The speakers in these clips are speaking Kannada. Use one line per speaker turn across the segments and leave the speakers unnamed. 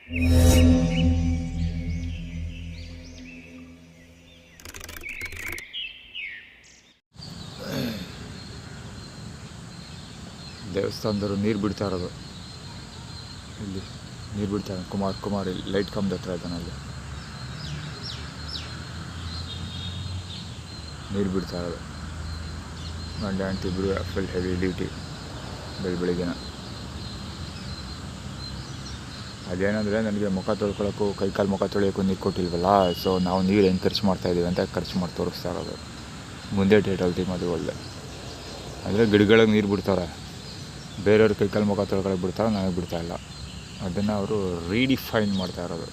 ದೇವಸ್ಥಾನದವರು ನೀರು ಬಿಡ್ತಾ ಇರೋದು, ಇಲ್ಲಿ ನೀರು ಬಿಡ್ತಾರೆ. ಕುಮಾರ್ ಇಲ್ಲಿ ಲೈಟ್ ಕಂಬದ ಹತ್ರ ಇದ್ದಾನಲ್ಲಿ ನೀರು ಬಿಡ್ತಾ ಇರೋದು. ಗಂಡ ಹೆಂಡತಿ ಇಬ್ಬರು ಫುಲ್ ಹೆವಿ ಡ್ಯೂಟಿ ಬೆಳಿಗ್ಗೆನ. ಅದೇನಂದರೆ ನನಗೆ ಮುಖ ತೊಳ್ಕೊಳ್ಳೋಕ್ಕೂ ಕೈಕಾಲು ಮುಖ ತೊಳೆಯೋಕ್ಕೂ ನೀರು ಕೊಟ್ಟಿಲ್ವಲ್ಲ, ಸೊ ನಾವು ನೀರು ಹೆಂಗೆ ಖರ್ಚು ಮಾಡ್ತಾಯಿದ್ದೀವಿ ಅಂತ ಖರ್ಚು ಮಾಡಿ ತೋರಿಸ್ತಾ ಇರೋದು. ಮುಂದೆ ಟೈಟಲ್ ಟೀಮ್ ಅದು ಒಳ್ಳೆ ಅಂದರೆ ಗಿಡಗಳಿಗೆ ನೀರು ಬಿಡ್ತಾರೆ, ಬೇರೆಯವ್ರ ಕೈಕಾಲು ಮುಖ ತೊಳ್ಕೊಳಕ್ಕೆ ಬಿಡ್ತಾರೆ, ನನಗೆ ಬಿಡ್ತಾಯಿಲ್ಲ. ಅದನ್ನು ಅವರು ರೀಡಿಫೈನ್ ಮಾಡ್ತಾ ಇರೋದು.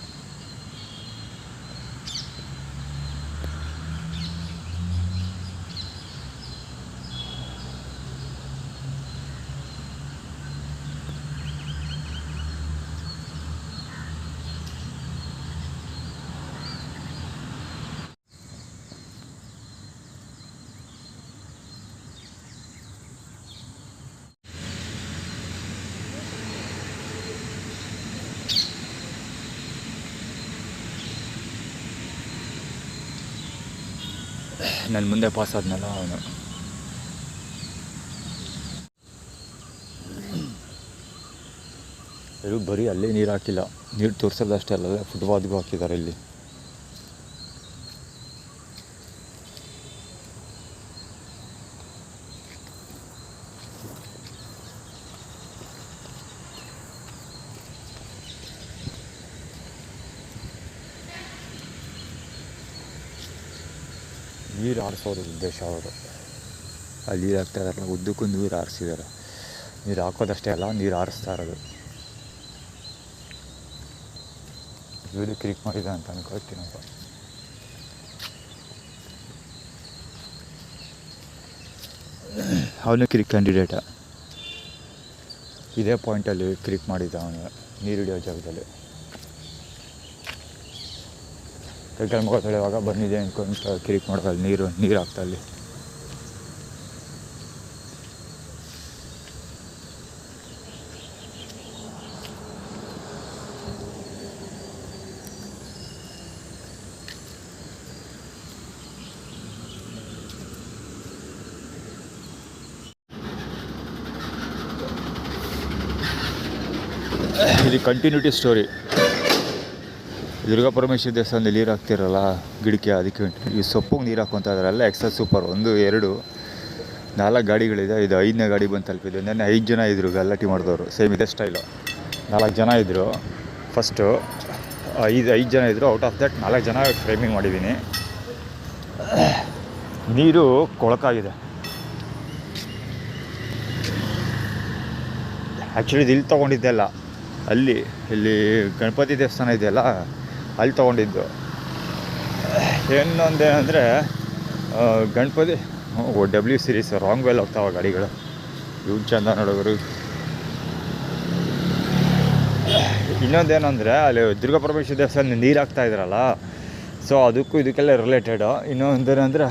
ನನ್ನ ಮುಂದೆ ಪಾಸ್ ಆದ್ನಲ್ಲ ಅವನು. ಇದು ಬರೀ ಅಲ್ಲೇ ನೀರು ಹಾಕಿಲ್ಲ, ನೀರು ತೋರಿಸೋದಷ್ಟೇ ಅಲ್ಲದೆ ಫುಟ್ಪಾತ್ಗೂ ಹಾಕಿದ್ದಾರೆ ಇಲ್ಲಿ. ನೀರು ಆರಿಸೋದು ಉದ್ದೇಶ ಅವರು. ಅಲ್ಲಿ ನೀರು ಹಾಕ್ತಾ ಇದಾರಲ್ಲ, ಉದ್ದಕ್ಕೂ ನೀರು ಆರಿಸಿದ್ದಾರೆ. ನೀರು ಹಾಕೋದಷ್ಟೇ ಅಲ್ಲ, ನೀರು ಆರಿಸ್ತಾ ಇರೋದು. ಇದು ಕ್ಲಿಕ್ ಮಾಡಿದೆ ಅಂತ ಅನ್ಕೊಳ್ತೀನಪ್ಪ. ಅವನು ಕ್ಲಿಕ್ ಕ್ಯಾಂಡಿಡೇಟ. ಇದೇ ಪಾಯಿಂಟಲ್ಲಿ ಕ್ಲಿಕ್ ಮಾಡಿದ್ದ ಅವನು, ನೀರು ಹಿಡಿಯೋ ಜಾಗದಲ್ಲಿ. ಕೈಕಾಲು ಮುಖ ತೊಳೆಯುವಾಗ ಬಂದಿದೆ ಅಂದ್ಕೊಂಡು ಕ್ಲಿಕ್ ಮಾಡೋದು, ನೀರು ಹಾಕ್ತಾ ಅಲ್ಲಿ. ಇದು ಕಂಟಿನ್ಯೂಟಿ ಸ್ಟೋರಿ. ದುರ್ಗಾ ಪರಮೇಶ್ವರಿ ದೇವಸ್ಥಾನದಲ್ಲಿ ನೀರು ಹಾಕ್ತಿರಲ್ಲ ಗಿಡಕ್ಕೆ, ಅದಕ್ಕೆ ಈ ಸೊಪ್ಪಿಗೆ ನೀರು ಹಾಕ್ಕೊತಾ ಇದ್ದಾರಲ್ಲ. Extra super. 1 2 4 ಗಾಡಿಗಳಿದೆ. ಇದು 5ನೇ ಗಾಡಿ ಬಂದು ತಲುಪಿದೆ. ನೆನ್ನೆ 5 ಜನ ಇದ್ದರು ಗಲಾಟೆ ಮಾಡಿದವರು, ಸೇಮ್ ಇದೇ ಸ್ಟೈಲು. 4 ಜನ ಇದ್ದರು ಫಸ್ಟು. 5 ಜನ ಇದ್ದರು. ಔಟ್ ಆಫ್ ದಟ್ 4 ಜನ ಫ್ರೇಮಿಂಗ್ ಮಾಡಿದ್ದೀನಿ. ನೀರು ಕೊಳಕಾಗಿದೆ. ಆ್ಯಕ್ಚುಲಿ ಇದು ಇಲ್ಲಿ ತೊಗೊಂಡಿದ್ದೆಲ್ಲ, ಇಲ್ಲಿ ಗಣಪತಿ ದೇವಸ್ಥಾನ ಇದೆಯಲ್ಲ ಅಲ್ಲಿ ತೊಗೊಂಡಿದ್ದು. ಇನ್ನೊಂದೇನೆಂದರೆ ಗಣಪತಿ W ಸೀರೀಸ್ ರಾಂಗ್ ವೇಲ್ ಹೋಗ್ತಾವೆ ಗಾಡಿಗಳು. ಇವು ಚೆಂದ ನೋಡೋರು. ಇನ್ನೊಂದೇನೆಂದರೆ ಅಲ್ಲಿ ದುರ್ಗಾ ಪರಮೇಶ್ವರಿ ದೇವಸ್ಥಾನ ನೀರು ಹಾಕ್ತಾಯಿದ್ರಲ್ಲ, ಸೊ ಅದಕ್ಕೂ ಇದಕ್ಕೆಲ್ಲ ರಿಲೇಟೆಡು. ಇನ್ನೊಂದೇನೆಂದರೆ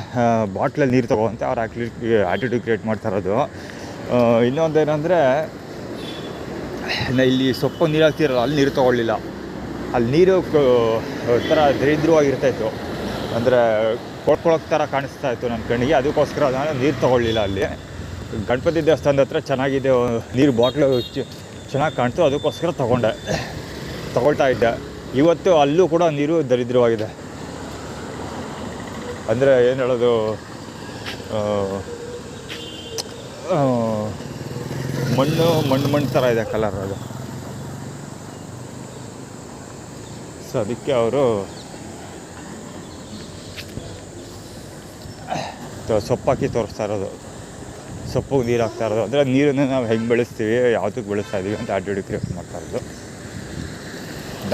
ಬಾಟ್ಲಲ್ಲಿ ನೀರು ತೊಗೊವಂತೆ ಅವ್ರು ಆ್ಯಟಿಟ್ಯೂಡ್ ಕ್ರಿಯೇಟ್ ಮಾಡ್ತಾ ಇರೋದು. ಇನ್ನೊಂದೇನೆಂದರೆ ಇಲ್ಲಿ ಸೊಪ್ಪು ನೀರು ಹಾಕ್ತಿರಲ್ಲ, ಅಲ್ಲಿ ನೀರು ತೊಗೊಳ್ಳಿಲ್ಲ. ಅಲ್ಲಿ ನೀರು ಥರ ದರಿದ್ರವಾಗಿರ್ತಾಯಿತ್ತು, ಅಂದರೆ ಕೊಳಕ್ಕೆ ಥರ ಕಾಣಿಸ್ತಾ ಇತ್ತು ನನ್ನ ಕಣ್ಣಿಗೆ. ಅದಕ್ಕೋಸ್ಕರ ನಾನು ನೀರು ತೊಗೊಳ್ಳಿಲ್ಲ. ಅಲ್ಲಿ ಗಣಪತಿ ದೇವಸ್ಥಾನದ ಹತ್ರ ಚೆನ್ನಾಗಿದೆ, ನೀರು ಬಾಟ್ಲು ಚೆನ್ನಾಗಿ ಕಾಣ್ತು, ಅದಕ್ಕೋಸ್ಕರ ತೊಗೊಳ್ತಾ ಇದ್ದೆ. ಇವತ್ತು ಅಲ್ಲೂ ಕೂಡ ನೀರು ದರಿದ್ರವಾಗಿದೆ. ಅಂದರೆ ಏನು ಹೇಳೋದು, ಮಣ್ಣು ಥರ ಇದೆ ಕಲರ್ ಅದು. ಸೊ ಅದಕ್ಕೆ ಅವರು ಸೊಪ್ಪಾಕಿ ತೋರಿಸ್ತಾ ಇರೋದು, ಸೊಪ್ಪಿಗೆ ನೀರು ಹಾಕ್ತಾ ಇರೋದು. ಅಂದರೆ ನೀರನ್ನು ನಾವು ಹೆಂಗೆ ಬೆಳೆಸ್ತೀವಿ, ಯಾವುದಕ್ಕೆ ಬೆಳೆಸ್ತಾ ಇದ್ದೀವಿ ಅಂತ ಆ್ಯಟಿಟ್ಯೂಡ್ ಕ್ರಿಯೇಟ್ ಮಾಡ್ತಾ ಇರೋದು.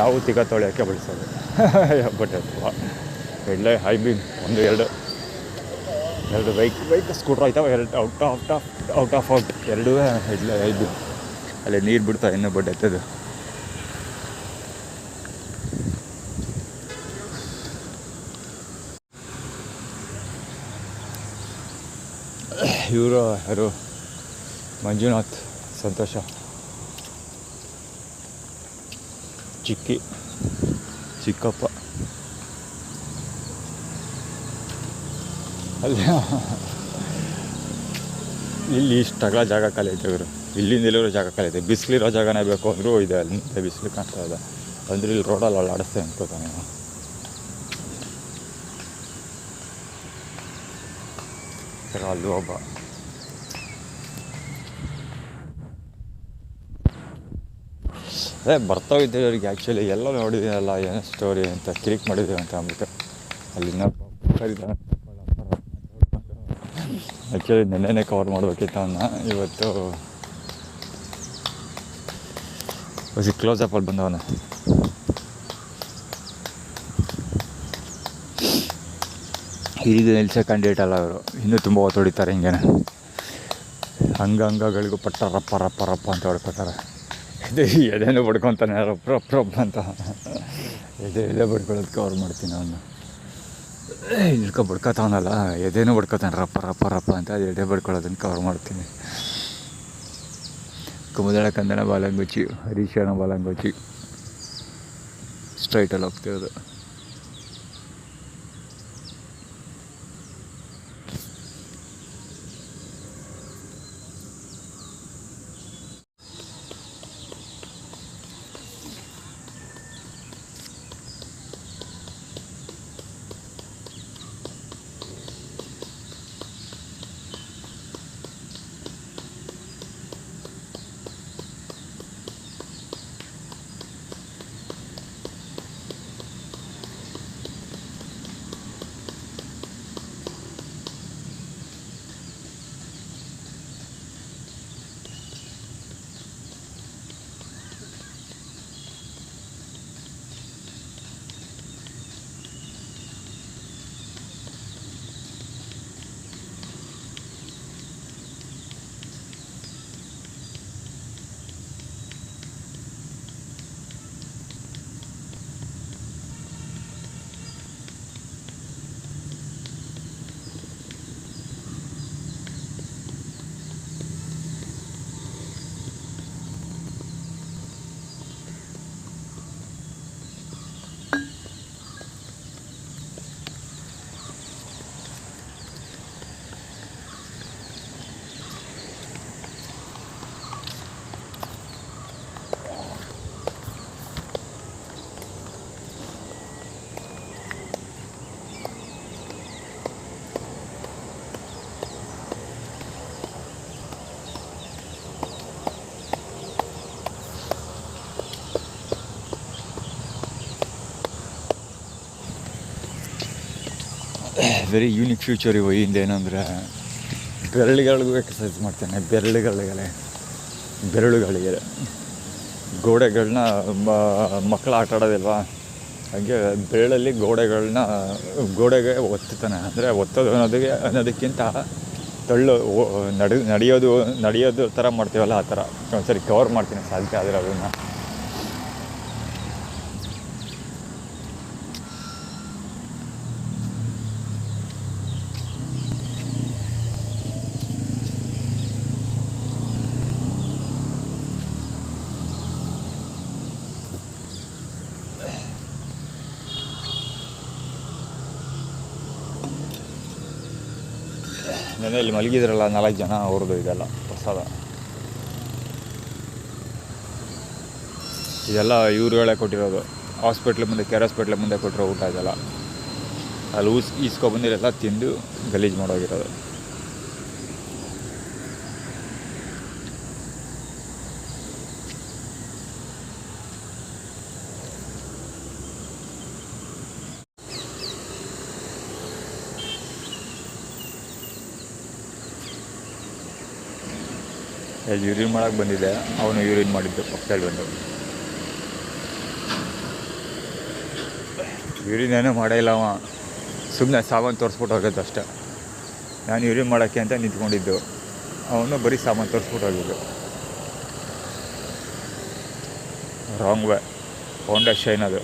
ನಾವು ತಿಗ ತೊಳೆಯೋಕ್ಕೆ ಬಳಸೋದು. ಬಟ್ ಎಲ್ಲೇ ಹೈ ಬೀಮ್ 1 2 ಬೈಕ್ ಸ್ಕೂಟ್ರ್ ಆಯ್ತಾವೆ. ಔಟ್ ಆಫ್ ಎರಡೂ ಹೆಡ್ಲೇ ಹೈ ಬೀಮ್. ಅಲ್ಲೇ ನೀರು ಬಿಡ್ತಾ ಇನ್ನೂ ಬಡ್ ಎತ್ತದು. ಇವರು ಯಾರು, ಮಂಜುನಾಥ್, ಸಂತೋಷ, ಚಿಕ್ಕಪ್ಪ ಅಲ್ಲಿ ಇಲ್ಲಿ ಇಷ್ಟಾಗಲ ಜಾಗ ಖಾಲಿ ಐತೆ ಇವರು. ಇಲ್ಲಿಂದ ಎಲ್ಲರೂ ಜಾಗ ಖಾಲಿ ಐತೆ. ಬಿಸಿಲಿರೋ ಜಾಗನೇ ಬೇಕು ಅಂದರೂ ಇದೆ, ಅಲ್ಲಿಂದ ಬಿಸಿಲು ಕಾಣ್ತಾ ಇದೆ. ಅಂದರೆ ಇಲ್ಲಿ ರೋಡಲ್ಲಿ ಅಲ್ಲಾಡಿಸ್ತೇವೆ ಅನ್ಕೋತಾನೆ. ಅಲ್ಲಿ ಒಬ್ಬ ಅದೇ ಬರ್ತಾವಿದ್ದೆ ಅವ್ರಿಗೆ. ಆ್ಯಕ್ಚುಲಿ ಎಲ್ಲ ನೋಡಿದ್ದೀನಲ್ಲ ಏನೋ ಸ್ಟೋರಿ ಅಂತ ಕ್ಲಿಕ್ ಮಾಡಿದ್ದೀವಿ ಅಂತ ಅಂದ್ಬಿಟ್ಟು ಅಲ್ಲಿಂದ ಕರೀತಾರೆ. ಆ್ಯಕ್ಚುಲಿ ನೆನ್ನೆನೇ ಕವರ್ ಮಾಡಬೇಕಿತ್ತು ಅವನ್ನ. ಇವತ್ತು ಕ್ಲೋಸಪ್ಪಲ್ಲಿ ಬಂದವನ. ಈಗ ನಿಲ್ಸೋ ಕ್ಯಾಂಡಿಡೇಟ್ ಅಲ್ಲ ಅವರು, ಇನ್ನೂ ತುಂಬ ಹೊತ್ತು ಹೊಡಿತಾರೆ ಹಿಂಗೇನೆ. ಅಂಗಗಳಿಗೂ ಪಟ್ಟ ರಪ್ಪ ರಪ್ಪ ರಪ್ಪ ಅಂತ ಹೊಡ್ಕೋತಾರೆ. ಎದೇನೂ ಬಡ್ಕೊತಾನೆ ರಪ್ಪ ರಪ್ಪ ರಪ್ಪ ಅಂತ. ಎದೆ ಬಡ್ಕೊಳ್ಳೋದು ಕವರ್ ಮಾಡ್ತೀನಿ ಅವನ್ನ. ಬಡ್ಕೊತಾವನಲ್ಲ, ಎದೇನೂ ಬಡ್ಕೊತಾನೆ ರಪ್ಪ ರಪ್ಪ ರಪ್ಪ ಅಂತ. ಅದು ಎದೆ ಬಡ್ಕೊಳ್ಳೋದನ್ನು ಕವರ್ ಮಾಡ್ತೀನಿ. ಕುಮುದಳ ಕಂದನ ಬಾಲಂಗುಚಿ, ಹರೀಶನ ಬಾಲಂಗುಚಿ ಸ್ಟ್ರೈಟಲ್ಲಿ ಹೋಗ್ತಿರೋದು. ವೆರಿ ಯೂನಿಕ್ ಫ್ಯೂಚರ್ ಇವು. ಹಿಂದೇನಂದರೆ ಬೆರಳುಗಳಿಗೂ ಎಕ್ಸಸೈಸ್ ಮಾಡ್ತೇನೆ. ಬೆರಳುಗಳಿಗೆ ಗೋಡೆಗಳನ್ನ ಮಕ್ಕಳು ಆಟ ಆಡೋದಿಲ್ವಾ, ಹಾಗೆ ಬೆರಳಲ್ಲಿ ಗೋಡೆಗೆ ಒತ್ತುತ್ತಾನೆ. ಅಂದರೆ ಒತ್ತೋದು ಅನ್ನೋದಕ್ಕಿಂತ ನಡೆಯೋದು ಥರ ಮಾಡ್ತೀವಲ್ಲ, ಆ ಥರ ಒಂದ್ಸರಿ ಕವರ್ ಮಾಡ್ತೀನಿ ಸಾಧ್ಯ ಆದರೆ ಅದನ್ನು. ಇಲ್ಲಿ ಮಲಗಿದ್ರಲ್ಲ 4 ಜನ, ಅವ್ರದ್ದು ಇದೆಲ್ಲ ಪ್ರಸಾದ. ಇದೆಲ್ಲ ಇವ್ರುಗಳೇ ಕೊಟ್ಟಿರೋದು. ಹಾಸ್ಪಿಟ್ಲ್ ಮುಂದೆ, ಕೆಆರ್ ಹಾಸ್ಪಿಟ್ಲ್ ಮುಂದೆ ಕೊಟ್ಟಿರೋ ಊಟ ಇದೆಲ್ಲ. ಅಲ್ಲಿ ಈಸ್ಕೊಬಂದಿರೆಲ್ಲ ತಿಂದು ಗಲೀಜು ಮಾಡೋಗಿರೋದು. ಯೂರಿನ್ ಮಾಡೋಕ್ಕೆ ಬಂದಿದ್ದೆ, ಅವನು ಯೂರಿನ್ ಮಾಡಿದ್ದು ಪಕ್ಕದಲ್ಲಿ ಬಂದು. ಯೂರಿನ್ ಏನೂ ಮಾಡೇ ಇಲ್ಲ ಅವ, ಸುಮ್ಮನೆ ಸಾಮಾನು ತೋರಿಸ್ಬಿಟ್ಟು ಹೋಗೋದು ಅಷ್ಟೇ. ನಾನು ಯೂರಿನ್ ಮಾಡೋಕ್ಕೆ ಅಂತ ನಿಂತ್ಕೊಂಡಿದ್ದು, ಅವನು ಬರೀ ಸಾಮಾನು ತೋರಿಸ್ಬಿಟ್ಟು ಹೋಗಿದ್ದು. ರಾಂಗ್ ವೇ, ಹೋಂಡಾ ಶೈನ್ ಅದು.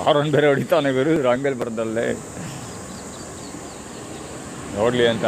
ಆರೊಂದು ಬೇರೆ ಹೊಡಿತಾನೆ, ಬೇರೆ ರಾಂಗಲ್ಲಿ ಬರ್ದಲ್ಲೇ ನೋಡಲಿ ಅಂತ.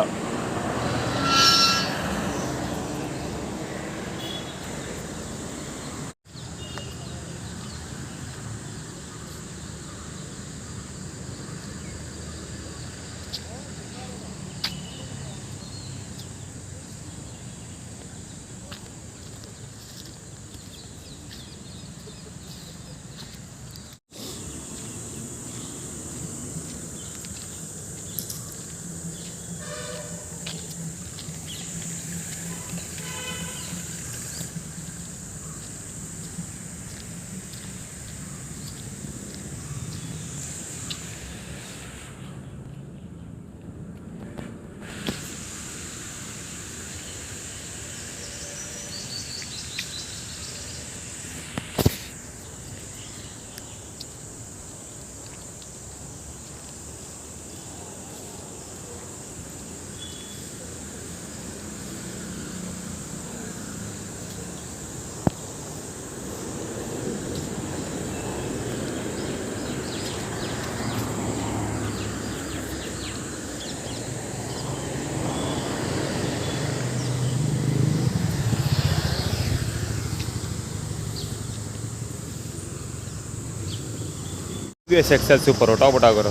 TVS XL ಸೂಪರ್ ಹೊಟ್ಟೋಗ್ಬಿಟ್ಟಾಗೋರು.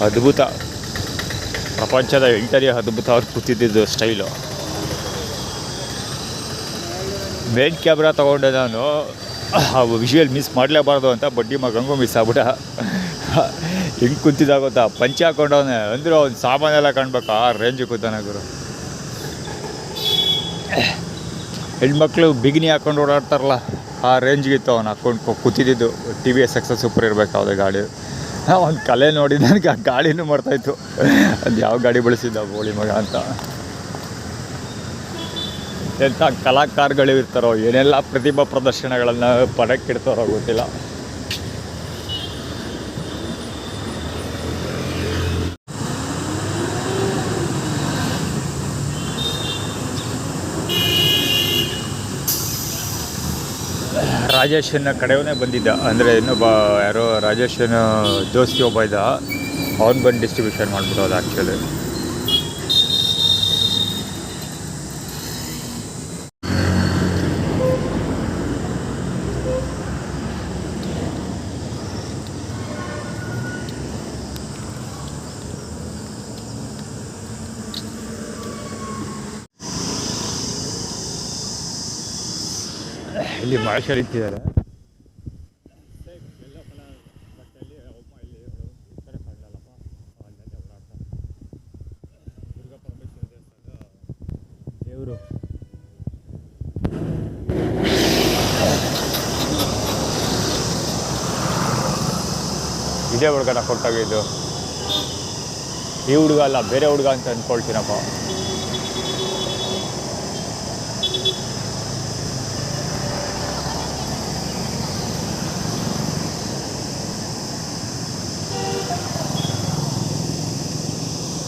ಅದ್ಭುತ, ಪ್ರಪಂಚದ 8ನೇ ಅದ್ಭುತ ಅವ್ರು ಕೂತಿದ್ದಿದ್ದು ಸ್ಟೈಲು. ಮೇನ್ ಕ್ಯಾಮ್ರಾ ತೊಗೊಂಡೆ ನಾನು, ವಿಷುವಲ್ ಮಿಸ್ ಮಾಡಲೇಬಾರ್ದು ಅಂತ. ಬಡ್ಡಿ ಮಗಂಗೂ ಮಿಸ್ ಆಗ್ಬಿಟ್ಟ. ಹಿಂಗೆ ಕೂತಿದ್ದಾಗೊತ್ತಾ, ಪಂಚೆ ಹಾಕೊಂಡವನೇ ಅಂದರೂ ಅವ್ನು ಸಾಮಾನೆಲ್ಲ ಕಾಣ್ಬೇಕು, ಆ ರೇಂಜ್ ಕೂತಾನೆ ಗುರು. ಹೆಣ್ಮಕ್ಳು ಬಿಗಿನಿ ಹಾಕೊಂಡು ಓಡಾಡ್ತಾರಲ್ಲ, ಆ ರೇಂಜ್ಗಿತ್ತು ಅವ್ನು ಹಾಕೊಂಡು ಕೂತಿದ್ದು. TVS XL ಸೂಪರ್ ಇರಬೇಕು ಯಾವುದೇ ಗಾಡಿ. ಒಂದು ಕಲೆ ನೋಡಿ ನನಗೆ ಆ ಗಾಡಿನೂ ಮಾಡ್ತಾಯಿತ್ತು, ಅದು ಯಾವ ಗಾಡಿ ಬಳಸಿದ್ದ ಬೋಳಿ ಮಗ ಅಂತ. ಎಂಥ ಕಲಾಕಾರಗಳು ಇರ್ತಾರೋ, ಏನೆಲ್ಲ ಪ್ರತಿಭಾ ಪ್ರದರ್ಶನಗಳನ್ನು ಪಡಕ್ಕಿಡ್ತಾರೋ ಗೊತ್ತಿಲ್ಲ. ರಾಜೇಶನ ಕಡೆಯವನೇ ಬಂದಿದ್ದ, ಅಂದರೆ ಇನ್ನೊಬ್ಬ ಯಾರೋ ರಾಜೇಶನ ದೋಸ್ತಿ ಒಬ್ಬ ಇದ್ದ, ಅವ್ನು ಬಂದು ಡಿಸ್ಟ್ರಿಬ್ಯೂಷನ್ ಮಾಡಿಬಿಡೋದು ಆ್ಯಕ್ಚುಲಿ. ಇಲ್ಲಿ ಮಹೇಶ್ವರ್ ಇಟ್ಟಿದ್ದಾರೆ. ದೇವರು ಇದೇ ಹುಡುಗನ ಕೊಟ್ಟಾಗಿದ್ದು. ಈ ಹುಡುಗ ಅಲ್ಲ, ಬೇರೆ ಹುಡುಗ ಅಂತ ಅಂದ್ಕೊಳ್ತೀನಪ್ಪ.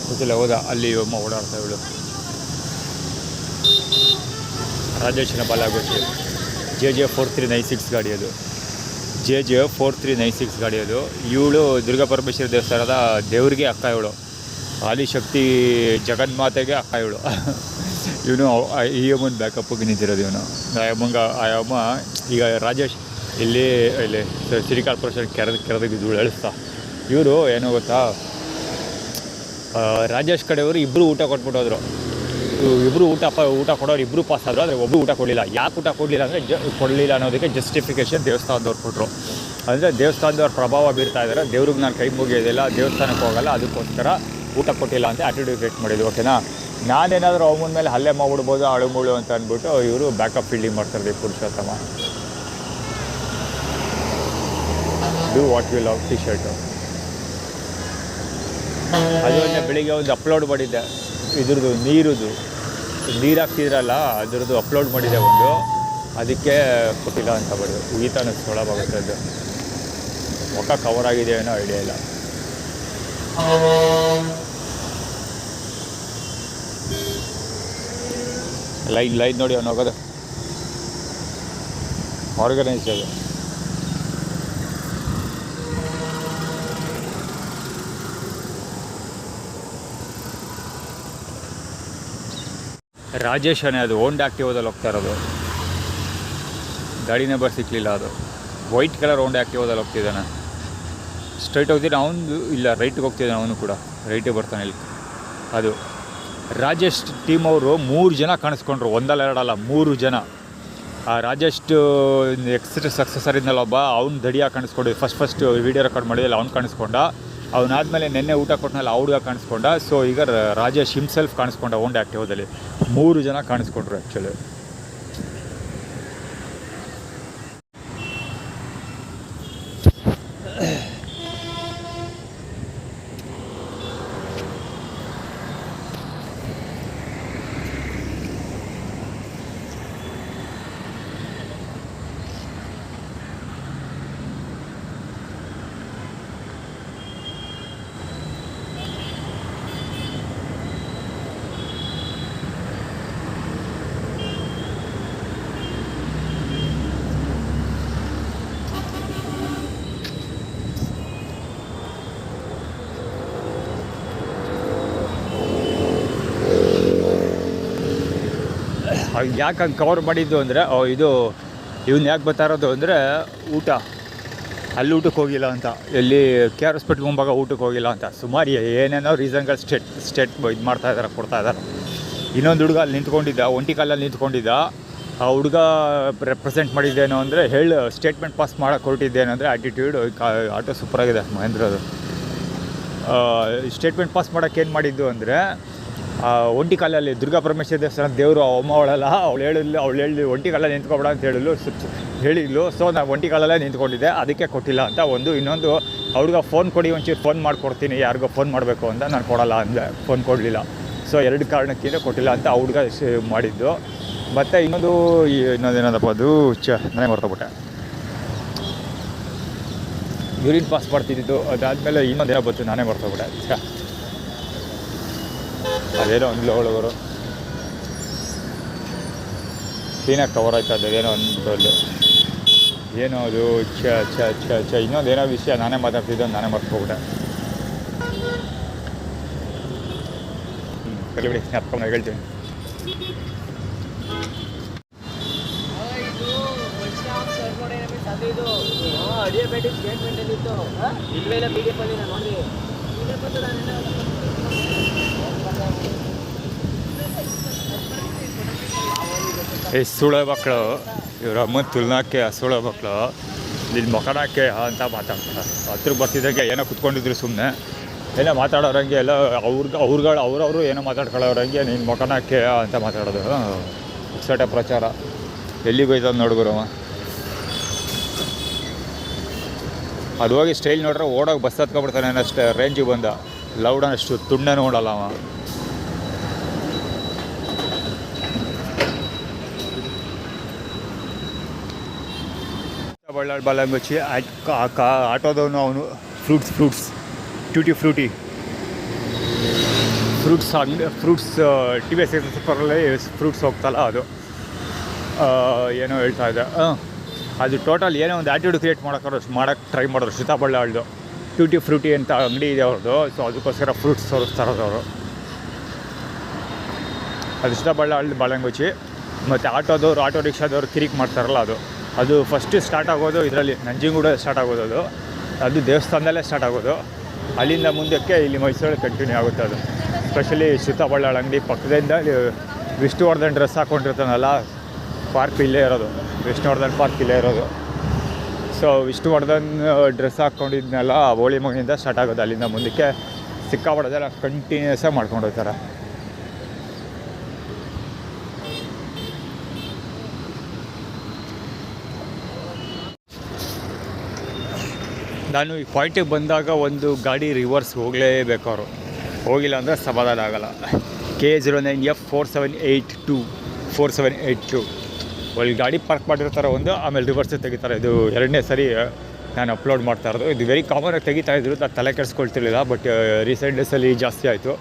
ಗೊತ್ತಿಲ್ಲ, ಹೌದಾ, ಅಲ್ಲಿ ಅಮ್ಮ ಓಡಾಡ್ತಾ ಇವಳು. ರಾಜೇಶನ ಬಾಲಾಗೋಚಿ JJ 4396 ಗಾಡಿ ಅದು. JJ 4396 ಗಾಡಿ ಅದು. ಇವಳು ದುರ್ಗಾ ಪರಮೇಶ್ವರಿ ದೇವಸ್ಥಾನದ ದೇವರಿಗೆ ಅಕ್ಕ. ಇವಳು ಆದಿಶಕ್ತಿ ಜಗನ್ಮಾತೆಗೆ ಅಕ್ಕ ಇವಳು. ಇವನು ಈ ಅಮ್ಮನ ಬ್ಯಾಕಪ್ಪಿಗೆ ನಿಂತಿರೋದು ಇವನು. ಆ ಅಮ್ಮ ಈಗ ರಾಜೇಶ್ ಇಲ್ಲಿ ಸಿಟಿ ಕಾರ್ಪೊರೇಷನ್ ಕೆರೆದಿದ್ದು ಎಳಿಸ್ತಾ. ಇವರು ಏನೋ ಗೊತ್ತಾ, ರಾಜೇಶ್ ಕಡೆಯವರು ಇಬ್ಬರು ಊಟ ಕೊಟ್ಬಿಟ್ಟೋದ್ರು. ಇಬ್ಬರು ಊಟ ಕೊಡೋರು ಇಬ್ಬರು ಪಾಸ್ ಆದರು, ಆದರೆ ಒಬ್ಬರು ಊಟ ಕೊಡಲಿಲ್ಲ. ಯಾಕೆ ಊಟ ಕೊಡಲಿಲ್ಲ ಅಂದರೆ ಕೊಡಲಿಲ್ಲ ಅನ್ನೋದಕ್ಕೆ ಜಸ್ಟಿಫಿಕೇಷನ್ ದೇವಸ್ಥಾನದವ್ರು ಕೊಟ್ಟರು. ಅಂದರೆ ದೇವಸ್ಥಾನದವ್ರ ಪ್ರಭಾವ ಬೀರ್ತಾ ಇದ್ದಾರೆ, ದೇವ್ರಿಗೆ ನಾನು ಕೈ ಮುಗಿಯೋದಿಲ್ಲ, ದೇವಸ್ಥಾನಕ್ಕೆ ಹೋಗಲ್ಲ, ಅದಕ್ಕೋಸ್ಕರ ಊಟ ಕೊಟ್ಟಿಲ್ಲ ಅಂತ ಆ್ಯಟಿಟ್ಯೂಡ್ ಕ್ರಿಯೇಟ್ ಮಾಡಿದ್ದು. ಓಕೆನಾ, ನಾನೇನಾದರೂ ಅವನ ಮೇಲೆ ಹಲ್ಲೆ ಮಾಡ್ಬಿಡ್ಬೋದು ಅಳುಮುಳು ಅಂತ ಅಂದ್ಬಿಟ್ಟು ಇವರು ಬ್ಯಾಕಪ್ ಫೀಲ್ಡಿಂಗ್ ಮಾಡ್ತಾರೆ. Purushottam do what you love T shirt. ಅದೊಂದೇ ಬೆಳಿಗ್ಗೆ ಒಂದು ಅಪ್ಲೋಡ್ ಮಾಡಿದ್ದೆ, ಇದ್ರದ್ದು ನೀರು ಹಾಕ್ತಿದ್ರಲ್ಲ ಅದ್ರದ್ದು ಅಪ್ಲೋಡ್ ಮಾಡಿದ್ದೆ ಒಂದು, ಅದಕ್ಕೆ ಕೊಟ್ಟಿಲ್ಲ ಅಂತ ಬರೋದು. ಉಗಿತಾನೆ ಸೊಳಬಾಗುತ್ತೆ, ಅದು ಮುಖ ಕವರ್ ಆಗಿದೆ ಏನೋ ಐಡಿಯಾ ಇಲ್ಲ. ಲೈನ್ ನೋಡಿ ಅವನು ಹೋಗೋದು ಆರ್ಗನೈಸ್ ಅದು. ರಾಜೇಶನೇ ಅದು ಹೋಂಡಾ ಆಕ್ಟಿವಾದಲ್ಲಿ ಹೋಗ್ತಾ ಇರೋದು. ಗಾಡಿ ನಂಬರ್ ಸಿಕ್ಕಲಿಲ್ಲ, ಅದು ವೈಟ್ ಕಲರ್ ಹೋಂಡಾ ಆಕ್ಟಿವಾದಲ್ಲಿ ಹೋಗ್ತಿದ್ದಾನೆ. ಸ್ಟ್ರೈಟ್ ಹೋಗ್ತಿದ್ದಾನೆ ಅವನು, ಇಲ್ಲ ರೈಟಿಗೆ ಹೋಗ್ತಿದ್ದಾನೆ ಅವನು ಕೂಡ, ರೈಟಿಗೆ ಬರ್ತಾನೆ ಇಲ್ಲಿ. ಅದು ರಾಜೇಶ್ ಟೀಮ್ ಅವರು 3 ಜನ ಕಾಣಿಸ್ಕೊಂಡ್ರು, ಒಂದಲ್ಲ ಎರಡಲ್ಲ 3 ಜನ. ಆ ರಾಜೇಶ್ ಎಕ್ಸ್ಟ್ರಾ ಸಕ್ಸಸರ್ ಇದ್ನಲ್ಲ ಒಬ್ಬ, ಅವ್ನು ದಡಿಯಾಗಿ ಕಾಣಿಸ್ಕೊಂಡು ಫಸ್ಟ್ ವೀಡಿಯೋ ರೆಕಾರ್ಡ್ ಮಾಡಿದಲ್ಲ ಅವ್ನು ಕಾಣಿಸ್ಕೊಂಡ. ಅವನಾದಮೇಲೆ ನೆನ್ನೆ ಊಟ ಕೊಟ್ಟನಲ್ಲ ಆ ಹುಡುಗ ಕಾಣಿಸ್ಕೊಂಡ. ಸೊ ಈಗ ರಾಜೇಶ್ ಹಿಮ್ಸೆಲ್ಫ್ ಕಾಣಿಸ್ಕೊಂಡ ಹೋಂಡಾ ಆಕ್ಟಿವಾದಲ್ಲಿ. 3 ಜನ ಕಾಣಿಸ್ಕೊಂಡ್ರು ಆ್ಯಕ್ಚುಲಿ. ಯಾಕೆ ಕವರ್ ಮಾಡಿದ್ದು ಅಂದರೆ, ಇದು ಇವನು ಯಾಕೆ ಬರ್ತಾ ಇರೋದು ಅಂದರೆ ಊಟ ಅಲ್ಲಿ ಊಟಕ್ಕೆ ಹೋಗಿಲ್ಲ ಅಂತ, ಎಲ್ಲಿ ಕೆ ಆರ್ ಹಾಸ್ಪಿಟ್ಲ್ ಮುಂಭಾಗ ಊಟಕ್ಕೆ ಹೋಗಿಲ್ಲ ಅಂತ ಸುಮಾರು ಏನೇನೋ ರೀಸನ್ಗಳು ಸ್ಟೇಟ್ ಇದು ಮಾಡ್ತಾಯಿದ್ದಾರೆ, ಕೊಡ್ತಾಯಿದ್ದಾರೆ. ಇನ್ನೊಂದು ಹುಡುಗ ಅಲ್ಲಿ ನಿಂತ್ಕೊಂಡಿದ್ದ, ಒಂಟಿ ಕಾಲಲ್ಲಿ ನಿಂತ್ಕೊಂಡಿದ್ದ. ಆ ಹುಡುಗ ರೆಪ್ರೆಸೆಂಟ್ ಮಾಡಿದ್ದೇನು ಅಂದರೆ ಸ್ಟೇಟ್ಮೆಂಟ್ ಪಾಸ್ ಮಾಡೋಕ್ಕೆ ಹೊರಟಿದ್ದೇನು ಅಂದರೆ ಆ್ಯಟಿಟ್ಯೂಡ್. ಆಟೋ ಸೂಪರಾಗಿದೆ ಮಹೇಂದ್ರದು. ಸ್ಟೇಟ್ಮೆಂಟ್ ಪಾಸ್ ಮಾಡೋಕ್ಕೆ ಏನು ಮಾಡಿದ್ದು ಅಂದರೆ, ಒಂಟಿ ಕಾಲಲ್ಲಿ ದುರ್ಗಾ ಪರಮೇಶ್ವರ ದೇವಸ್ಥಾನ ದೇವರು ಅಮ್ಮ ಅವಳು ಹೇಳಿ ಒಂಟಿ ಕಾಲಲ್ಲಿ ನಿಂತ್ಕೊಬೇಡ ಅಂತ ಹೇಳಿದ್ಲು. ಸೊ ನಾನು ಒಂಟಿ ಕಾಲಲ್ಲೇ ನಿಂತ್ಕೊಂಡಿದ್ದೆ, ಅದಕ್ಕೆ ಕೊಟ್ಟಿಲ್ಲ ಅಂತ ಒಂದು. ಇನ್ನೊಂದು, ಹುಡುಗ ಫೋನ್ ಕೊಡಿ, ಒಂಚೂರು ಫೋನ್ ಮಾಡಿಕೊಡ್ತೀನಿ, ಯಾರಿಗೋ ಫೋನ್ ಮಾಡಬೇಕು ಅಂತ. ನಾನು ಕೊಡಲ್ಲ ಅಂದೆ, ಫೋನ್ ಕೊಡಲಿಲ್ಲ. ಸೊ 2 ಕಾರಣಕ್ಕಿಂತ ಕೊಟ್ಟಿಲ್ಲ ಅಂತ ಆ ಹುಡುಗ ಮಾಡಿದ್ದು. ಮತ್ತು ಇನ್ನೊಂದೇನದಪ್ಪ ಅದು ನಾನೇ ಮರ್ತೋಗ್ಬಿಟ್ಟೆ. ಯೂರಿನ್ ಪಾಸ್ ಮಾಡ್ತಿದ್ದು, ಅದಾದಮೇಲೆ ಇನ್ನೊಂದೇನೋ ಬಂತು, ನಾನೇ ಮರ್ತೋಗ್ಬಿಟ್ಟೆ. ಅದೇನೋ ಒಂದು ಅವಳವರು ಕ್ಲೀನಾಗಿ ಕವರ್ ಆಯ್ತು, ಅದೇನೋ ಒಂದು ಏನೋ ಅದು ಇನ್ನೊಂದೇನೋ ವಿಷಯ ನಾನೇ ಮಾತಾಡ್ತಿದ್ದು, ನಾನೇ ಮರ್ತೋಗ್ಬಿಟ್ಟೆ. ಕಲಿಬಿಡಿ, ಅಪ್ಪ ಹೇಳ್ತೀನಿ. ಸುಳೆ ಮಕ್ಕಳು ಇವ್ರ ಅಮ್ಮನ ತುಲ್ನಾಕ್ಕೆ, ಸುಳೆ ಮಕ್ಕಳು ಇಲ್ಲಿ ಮೊಕನಾಕ್ಕೆ ಅಂತ ಮಾತಾಡ್ತಾರೆ. ಹತ್ರಕ್ಕೆ ಬರ್ತಿದ್ದಾಗೆ ಏನೋ ಕುತ್ಕೊಂಡಿದ್ರು, ಸುಮ್ಮನೆ ಏನೋ ಮಾತಾಡೋರಂಗೆ ಎಲ್ಲ ಅವ್ರವರು ಏನೋ ಮಾತಾಡ್ಕೊಳ್ಳೋರಂಗೆ ನೀನು ಮೊಕನಾಕ್ಕೆ ಅಂತ ಮಾತಾಡೋದು. ಪುಕ್ಸಟೆ ಪ್ರಚಾರ ಎಲ್ಲಿಗೆ ಹೋಯ್ತದ ನೋಡ್ಗುರವ. ಅದು ಹೋಗಿ ಸ್ಟೈಲ್ ನೋಡ್ರೆ ಓಡೋಗಿ ಬಸ್ ಹತ್ಕೊಬಿಡ್ತಾನೆ ಅಷ್ಟೇ, ರೇಂಜಿಗೆ ಬಂದ. ಲೌಡನ್ ಅಷ್ಟು ತುಂಡೇ ನೋಡಲ್ಲ ಅವ. ಬಳ್ಳಾರಿ ಬಾಲಂಗುಚ್ಚಿ ಆಟೋದವನು ಅವನು. Fruits tutti frutti fruits T V S ಸೂಪರಲ್ಲಿ ಫ್ರೂಟ್ಸ್ ಹೋಗ್ತಲ್ಲ ಅದು. ಏನೋ ಹೇಳ್ತಾ ಇದ್ದೆ. ಅದು ಟೋಟಲ್ ಏನೋ ಒಂದು ಆ್ಯಟಿಟ್ಯೂಡ್ ಕ್ರಿಯೇಟ್ ಮಾಡೋಕ್ಕೆ ಟ್ರೈ ಮಾಡೋರು ಶ್ರುತಾ ಬಳ್ಳಾಳ್ದು. ಟ್ಯೂಟಿ ಫ್ರೂಟಿ ಅಂತ ಅಂಗಡಿ ಇದೆ ಅವ್ರದ್ದು. ಸೊ ಅದಕ್ಕೋಸ್ಕರ ಫ್ರೂಟ್ಸ್ ತೋರಿಸ್ತಾರೋದು ಅವರು. ಅದು ಶ್ರುತಾ ಬಳ್ಳಾಳ್ದು ಬಾಲಂಗುಚ್ಚಿ. ಮತ್ತು ಆಟೋ ರಿಕ್ಷಾದವ್ರು ಕಿರಿಕ್ ಮಾಡ್ತಾರಲ್ಲ ಅದು ಫಸ್ಟು ಸ್ಟಾರ್ಟ್ ಆಗೋದು ಇದರಲ್ಲಿ ನಂಜನಗೂಡು ಸ್ಟಾರ್ಟ್ ಆಗೋದು. ಅದು ದೇವಸ್ಥಾನದಲ್ಲೇ ಸ್ಟಾರ್ಟ್ ಆಗೋದು. ಅಲ್ಲಿಂದ ಮುಂದಕ್ಕೆ ಇಲ್ಲಿ ಮೈಸೂರಲ್ಲಿ ಕಂಟಿನ್ಯೂ ಆಗುತ್ತೆ ಅದು. ಸ್ಪೆಷಲಿ ಶ್ರುತಾ ಬಳ್ಳಾಳ್ ಅಂಗಡಿ ಪಕ್ಕದಿಂದ ವಿಷ್ಣುವರ್ಧನ್ ಡ್ರೆಸ್ ಹಾಕ್ಕೊಂಡಿರ್ತಾನಲ್ಲ, ಪಾರ್ಕ್ ಇಲ್ಲೇ ಇರೋದು. ವಿಷ್ಣುವರ್ಧನ್ ಪಾರ್ಕ್ ಇಲ್ಲೇ ಇರೋದು. ಸೊ ವಿಷ್ಣುವರ್ಧನ್ ಡ್ರೆಸ್ ಹಾಕ್ಕೊಂಡಿದ್ನೆಲ್ಲ ಹೋಳಿ ಮಗನಿಂದ ಸ್ಟಾರ್ಟ್ ಆಗೋದು. ಅಲ್ಲಿಂದ ಮುಂದಕ್ಕೆ ಸಿಕ್ಕಾಪಟ್ಟೆಲ್ಲ ಕಂಟಿನ್ಯೂಸಾಗಿ ಮಾಡ್ಕೊಂಡು ಹೋಗ್ತಾರೆ. ನಾನು ಈ ಪಾಯಿಂಟಿಗೆ ಬಂದಾಗ ಒಂದು ಗಾಡಿ ರಿವರ್ಸ್ ಹೋಗಲೇಬೇಕು ಅವರು. ಹೋಗಿಲ್ಲ ಅಂದರೆ ಸಮಾಧಾನ ಆಗೋಲ್ಲ. K09F4782 ಅಲ್ಲಿ ಗಾಡಿ ಪಾರ್ಕ್ ಮಾಡಿರ್ತಾರೆ ಒಂದು, ಆಮೇಲೆ ರಿವರ್ಸ್ ತೆಗಿತಾರೆ. ಇದು 2ನೇ ಸರಿ ನಾನು ಅಪ್ಲೋಡ್ ಮಾಡ್ತಾ ಇರೋದು. ಇದು ವೆರಿ ಕಾಮನಾಗಿ ತೆಗಿತಾಯಿದ್ರು, ನಾನು ತಲೆ ಕೆಡಿಸ್ಕೊಳ್ತಿರ್ಲಿಲ್ಲ. ಬಟ್ ರೀಸೆಂಟ್ ಡೇಸಲ್ಲಿ ಜಾಸ್ತಿ ಆಯಿತು,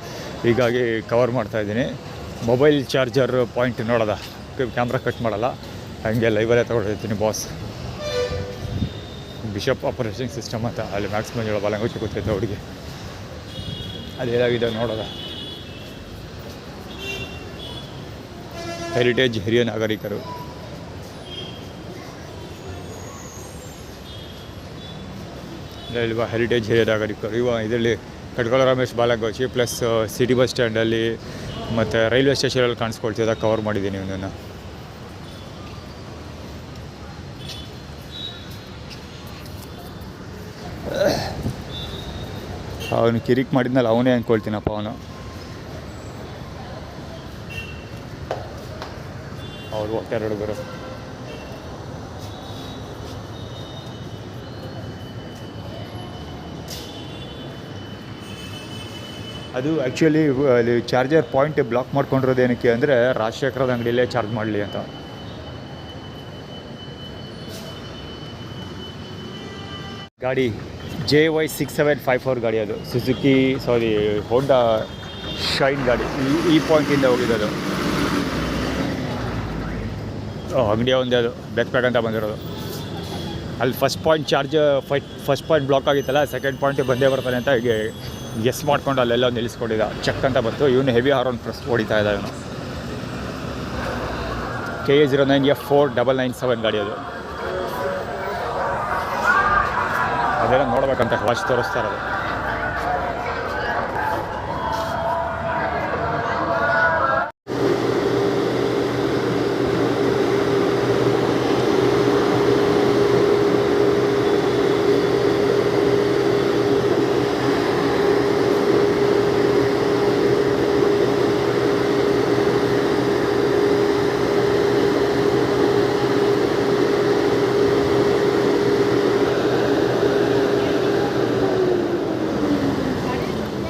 ಹೀಗಾಗಿ ಕವರ್ ಮಾಡ್ತಾಯಿದ್ದೀನಿ. ಮೊಬೈಲ್ ಚಾರ್ಜರ್ ಪಾಯಿಂಟ್ ನೋಡೋದ, ಕ್ಯಾಮ್ರಾ ಕಟ್ ಮಾಡೋಲ್ಲ, ಹಾಗೆ ಲೈವಲ್ಲೇ ತೊಗೊಂಡಿರ್ತೀನಿ ಬಾಸ್. ಬಿಷಪ್ ಆಪರೇಷನ್ ಸಿಸ್ಟಮ್ ಅಂತ ಅಲ್ಲಿ ಮ್ಯಾಕ್ಸಿಮಮ್ ಹೇಳೋ ಬಾಲಂಗುಚ್ಚಿ ಗೊತ್ತೈತೆ ಹುಡುಗಿ. ಅದೇನಾಗಿದೆ ನೋಡೋದ. ಹೆರಿಟೇಜ್ ಹಿರಿಯ ನಾಗರಿಕರು. ಇಲ್ವಾ ಹೆರಿಟೇಜ್ ಹಿರಿಯ ನಾಗರಿಕರು. ಇದರಲ್ಲಿ ಕಟ್ಕೊಳ ರಮೇಶ್ ಬಾಲಂಗುಚ್ಚಿ ಪ್ಲಸ್ ಸಿಟಿ ಬಸ್ ಸ್ಟ್ಯಾಂಡಲ್ಲಿ ಮತ್ತು ರೈಲ್ವೆ ಸ್ಟೇಷನಲ್ಲಿ ಕಾಣಿಸ್ಕೊಳ್ತಿದ್ದ ಕವರ್ ಮಾಡಿದ್ದೀನಿ ಇವನನ್ನು. ಅವನು ಕಿರಿಕ್ ಮಾಡಿದ್ನಲ್ಲ ಅವನೇ ಅಂದ್ಕೊಳ್ತೀನಪ್ಪ ಅವನು. ಅವ್ರು ಹೋಗ್ತಾರೆ ಹುಡುಗರು. ಅದು ಆ್ಯಕ್ಚುಲಿ ಅಲ್ಲಿ ಚಾರ್ಜರ್ ಪಾಯಿಂಟ್ ಬ್ಲಾಕ್ ಮಾಡ್ಕೊಂಡಿರೋದು ಏನಕ್ಕೆ ಅಂದರೆ ರಾಜಶೇಖರದ ಅಂಗಡಿಯಲ್ಲೇ ಚಾರ್ಜ್ ಮಾಡಲಿ ಅಂತ. ಗಾಡಿ JY6754 ಗಾಡಿ, ಅದು ಹೋಂಡಾ ಶೈನ್ ಗಾಡಿ. ಈ ಪಾಯಿಂಟಿಂದ ಹೋಗಿದ್ದು. ಅಂಗಡಿಯ ಒಂದೇ ಅದು ಬ್ಯಾಕ್ ಪ್ಯಾಕ್ ಅಂತ ಬಂದಿರೋದು. ಅಲ್ಲಿ ಫಸ್ಟ್ ಪಾಯಿಂಟ್ ಬ್ಲಾಕ್ ಆಗಿತ್ತಲ್ಲ, ಸೆಕೆಂಡ್ ಪಾಯಿಂಟಿಗೆ ಬಂದೇ ಬರ್ತಾನೆ ಅಂತ ಹೀಗೆ ಗೆಸ್ ಮಾಡ್ಕೊಂಡು ಅಲ್ಲೆಲ್ಲ ನಿಲ್ಲಿಸ್ಕೊಂಡಿದ್ದ. ಚೆಕ್ ಅಂತ ಬಂತು. ಇವನು ಹೆವಿ ಹಾರ್ನ್ ಪ್ರೆಸ್ ಹೊಡಿತಾ ಇದ್ದ. ಇವನು KA09F4997 ಗಾಡಿ ಅದು. ಅದೆಲ್ಲ ನೋಡ್ಬೇಕಂತ ವಾಚ್ ತೋರಿಸ್ತಾ ಇರೋದು.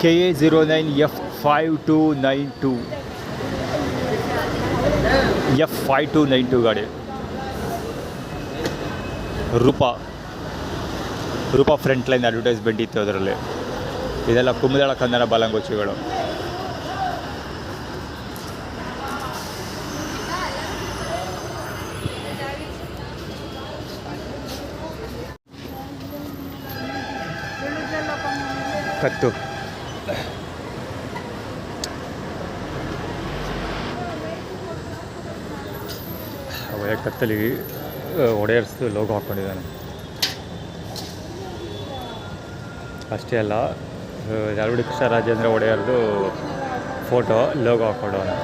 KA09F5292 F5292 ಗಾಡಿ. ರೂಪಾ ಫ್ರಂಟ್ ಲೈನ್ ಅಡ್ವರ್ಟೈಸ್ಮೆಂಟ್ ಇತ್ತು ಅದರಲ್ಲಿ. ಇದೆಲ್ಲ ಕುಮದಳ ಕನ್ನಡ ಬಾಲಂಗೋಚಿಗಳು. ಕತ್ತು ಕತ್ತಲಿ ಒಡೆಯರ್ಸ್ದು ಲೋಗೋ ಹಾಕ್ಕೊಂಡಿದ್ದಾನೆ. ಅಷ್ಟೇ ಅಲ್ಲ, ಯಲಬುರ್ಗಿ ಕೃಷ್ಣರಾಜೇಂದ್ರ ಒಡೆಯರ್ದು ಫೋಟೋ ಲೋಗೋ ಹಾಕ್ಕೊಂಡವನು.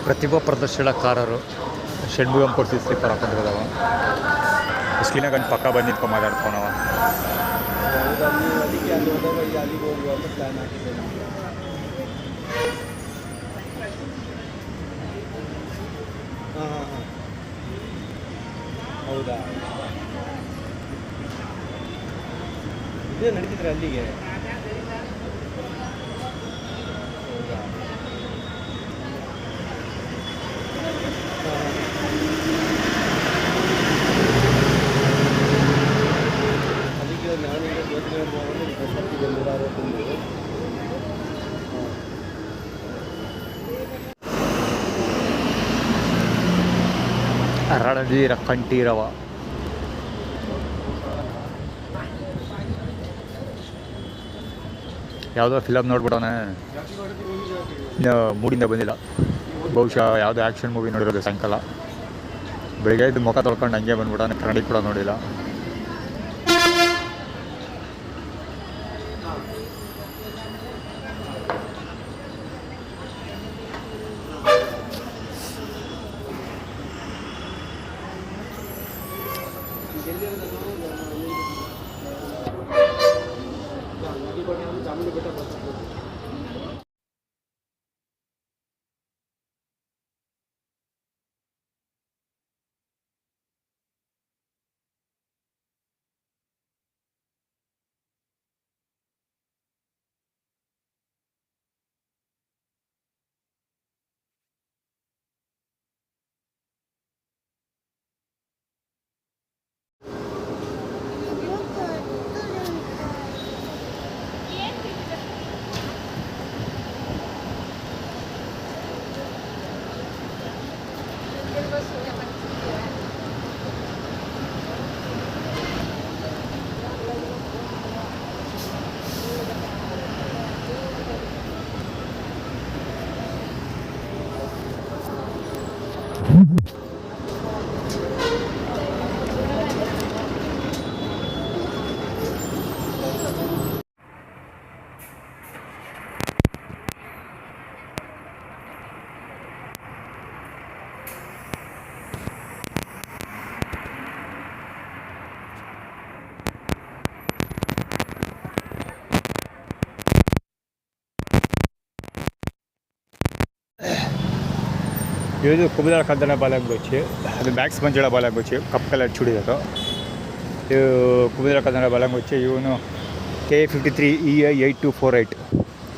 ಪ್ರತಿಭಾ ಪ್ರದರ್ಶನಕಾರರು ಷಣ್ಮುಗಂ ಕೊಡಿಸಿ ಸ್ಲೀಪರ್ ಹಾಕೊಂಡಿರೋದವ. ಸ್ಕ್ರೀನ ಗಂಟು ಪಕ್ಕ ಬಂದು ನಿಂತ್ಕೊಂಡು ಮಾತಾಡ್ಕೊಳವ.
ಹೌದಾ, ಇದೇ ನಡೀತಿದ್ರೆ ಅಲ್ಲಿಗೆ.
ರಣಧೀರ ಕಂಠೀರವ. ಯಾವುದೋ ಫಿಲಮ್ ನೋಡ್ಬಿಡೋಣ, ಮೂಡಿಂದ ಬಂದಿಲ್ಲ. ಬಹುಶಃ ಯಾವುದೋ ಆ್ಯಕ್ಷನ್ ಮೂವಿ ನೋಡಿರೋದು ಸಾಯಂಕಾಲ. ಬೆಳಿಗ್ಗೆ ಇದ್ದು ಮುಖ ತೊಳ್ಕೊಂಡು ಹಂಗೆ ಬಂದ್ಬಿಡೋಣ. ಕನ್ನಡಿ ಕೂಡ ನೋಡಿಲ್ಲ. ಇದು ಕುಬುದಳ ಕದ್ದನ ಬಾಲಂಗುಚ್ಚಿ, ಅದು ಮ್ಯಾಕ್ಸ್ ಮಂಜುಳ ಬಾಲಂಗುಚ್ಚಿ, ಕಪ್ ಕಲರ್ ಚೂಡಿರೋದು. ಇದು ಕುಬುದಳ ಕದ್ದನ ಬಾಲಂಗುಚ್ಚಿ. ಇವನು KA53EI8248.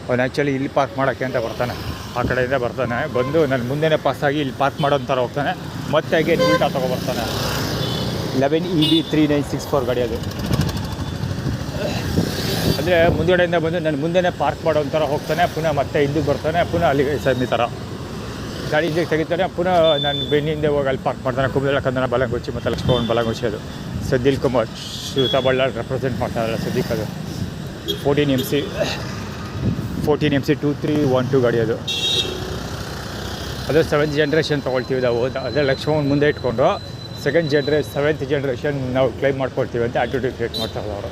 ಅವನು ಆ್ಯಕ್ಚುಲಿ ಇಲ್ಲಿ ಪಾರ್ಕ್ ಮಾಡೋಕ್ಕೆ ಅಂತ ಬರ್ತಾನೆ, ಆ ಕಡೆಯಿಂದ ಬರ್ತಾನೆ. ಬಂದು ನನ್ನ ಮುಂದೆನೇ ಪಾಸಾಗಿ ಇಲ್ಲಿ ಪಾರ್ಕ್ ಮಾಡೋ ಥರ ಹೋಗ್ತಾನೆ, ಮತ್ತೆ ಹಾಗೆ ಉಲ್ಟಾ ತೊಗೊಬರ್ತಾನೆ. 11EB3964 ಗಾಡಿ ಅದು. ಅಂದರೆ ಮುಂದುಗಡೆಯಿಂದ ಬಂದು ನನ್ನ ಮುಂದೆನೇ ಪಾರ್ಕ್ ಮಾಡೋ ಥರ ಹೋಗ್ತಾನೆ, ಪುನಃ ಮತ್ತೆ ಇಲ್ಲಿಗೆ ಬರ್ತಾನೆ, ಪುನಃ ಅಲ್ಲಿಗೆ ಈ ಥರ ಗಾಡಿ ಇಲ್ಲಿಗೆ ತೆಗಿತಾನೆ, ಪುನಃ ನಾನು ಬೆನ್ನಿಂದ ಹೋಗಿ ಅಲ್ಲಿ ಪಾರ್ಕ್ ಮಾಡ್ತಾನೆ. ಕುಬುದಳ ಕದ್ದನ ಬಾಲಂಗುಚ್ಚಿ ಮತ್ತು ಲಕ್ಷ್ಮಣ್ ಬಾಲಂಗುಚ್ಚಿ. ಅದು ಸದ್ದಿಲ್ ಕುಮಾರ್ ಶ್ರುತ ಬಳ್ಳಾರಿ ರೆಪ್ರೆಸೆಂಟ್ ಮಾಡ್ತಾರಲ್ಲ ಸದ್ಯಕ್ಕೆ. ಅದು 14MC 2312 ಗಾಡಿ ಅದು. ಅದು 7th ಜನ್ರೇಷನ್ ತೊಗೊಳ್ತೀವಿ ನಾವು. ಅದೇ ಲಕ್ಷ್ಮಣ್ ಮುಂದೆ ಇಟ್ಕೊಂಡು ಸೆವೆಂತ್ ಜನ್ರೇಷನ್ ನಾವು ಕ್ಲೈಮ್ ಮಾಡ್ಕೊಳ್ತೀವಿ ಅಂತ ಆ್ಯಟಿಟ್ಯೂಡ್ ಕ್ರಿಯೇಟ್ ಮಾಡ್ತಾರೆ ಅವರು.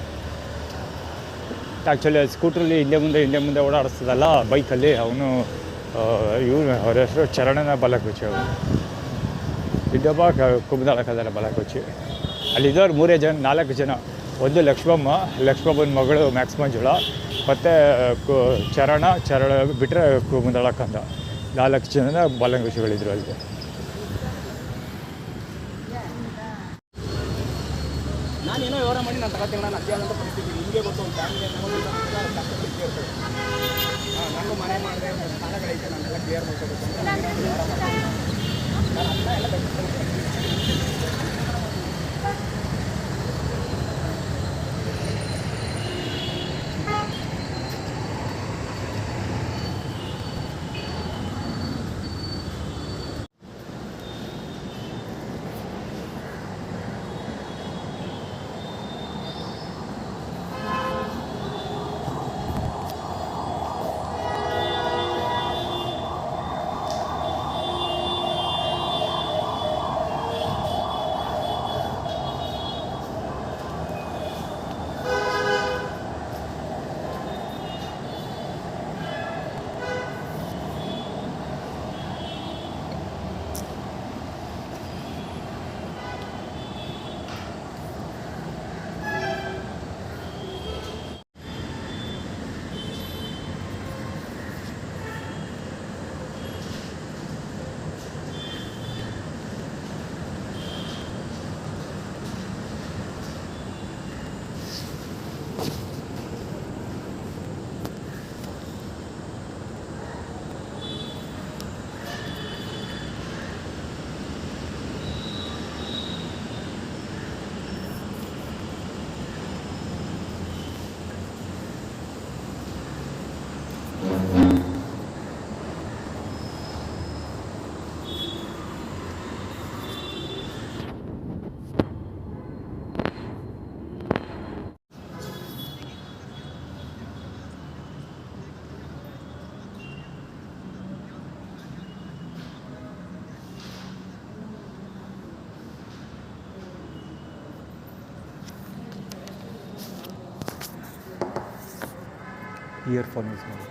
ಆ್ಯಕ್ಚುಲಿ ಸ್ಕೂಟ್ರಲ್ಲಿ ಹಿಂದೆ ಮುಂದೆ ಓಡಾಡಿಸ್ತದಲ್ಲ ಬೈಕಲ್ಲಿ, ಅವನು ಅವ್ರ ಹೆಸರು ಚರಣನ ಬಾಲಂಗುಚ್ಚಿ. ಅವರು ಇನ್ನೊಬ್ಬ ಕುಬುದಳ ಕದ್ದನ ಬಾಲಂಗುಚ್ಚಿ. ಅಲ್ಲಿದ್ದವ್ರು 4 ಜನ. ಒಂದು ಲಕ್ಷ್ಮಮ್ಮನ ಮಗಳು ಮ್ಯಾಕ್ಸ್ ಮಂಜುಳ, ಮತ್ತು ಚರಣ ಬಿಟ್ಟರೆ ಕುಬುದಳ ಕಂದ. 4 ಜನ ಬಾಲಂಗುಚ್ಚಿಗಳಿದ್ರು ಅಲ್ಲಿ.
ನಾನೇನೋ ವ್ಯವಹಾರ ಮಾಡಿ ನಾನು ತಗೋತೀನಿ, ನಾನು ಅಜ್ಜ ಅಂತ ಪರಿಸ್ಥಿತಿ ನಿಮಗೆ ಗೊತ್ತು. ಒಂದು ಫ್ಯಾಮಿಲಿ ನನಗೂ ಮನೆ ಮಾಡಿದೆ, ಸಾಲಗಳೈತೆ, ನಾನೆಲ್ಲ ಕ್ಲಿಯರ್ ಮಾಡ್ಕೋಬೇಕು ಅಂತ
ಇಯರ್ಫೋನ್ ಯೂಸ್ ಮಾಡಿ.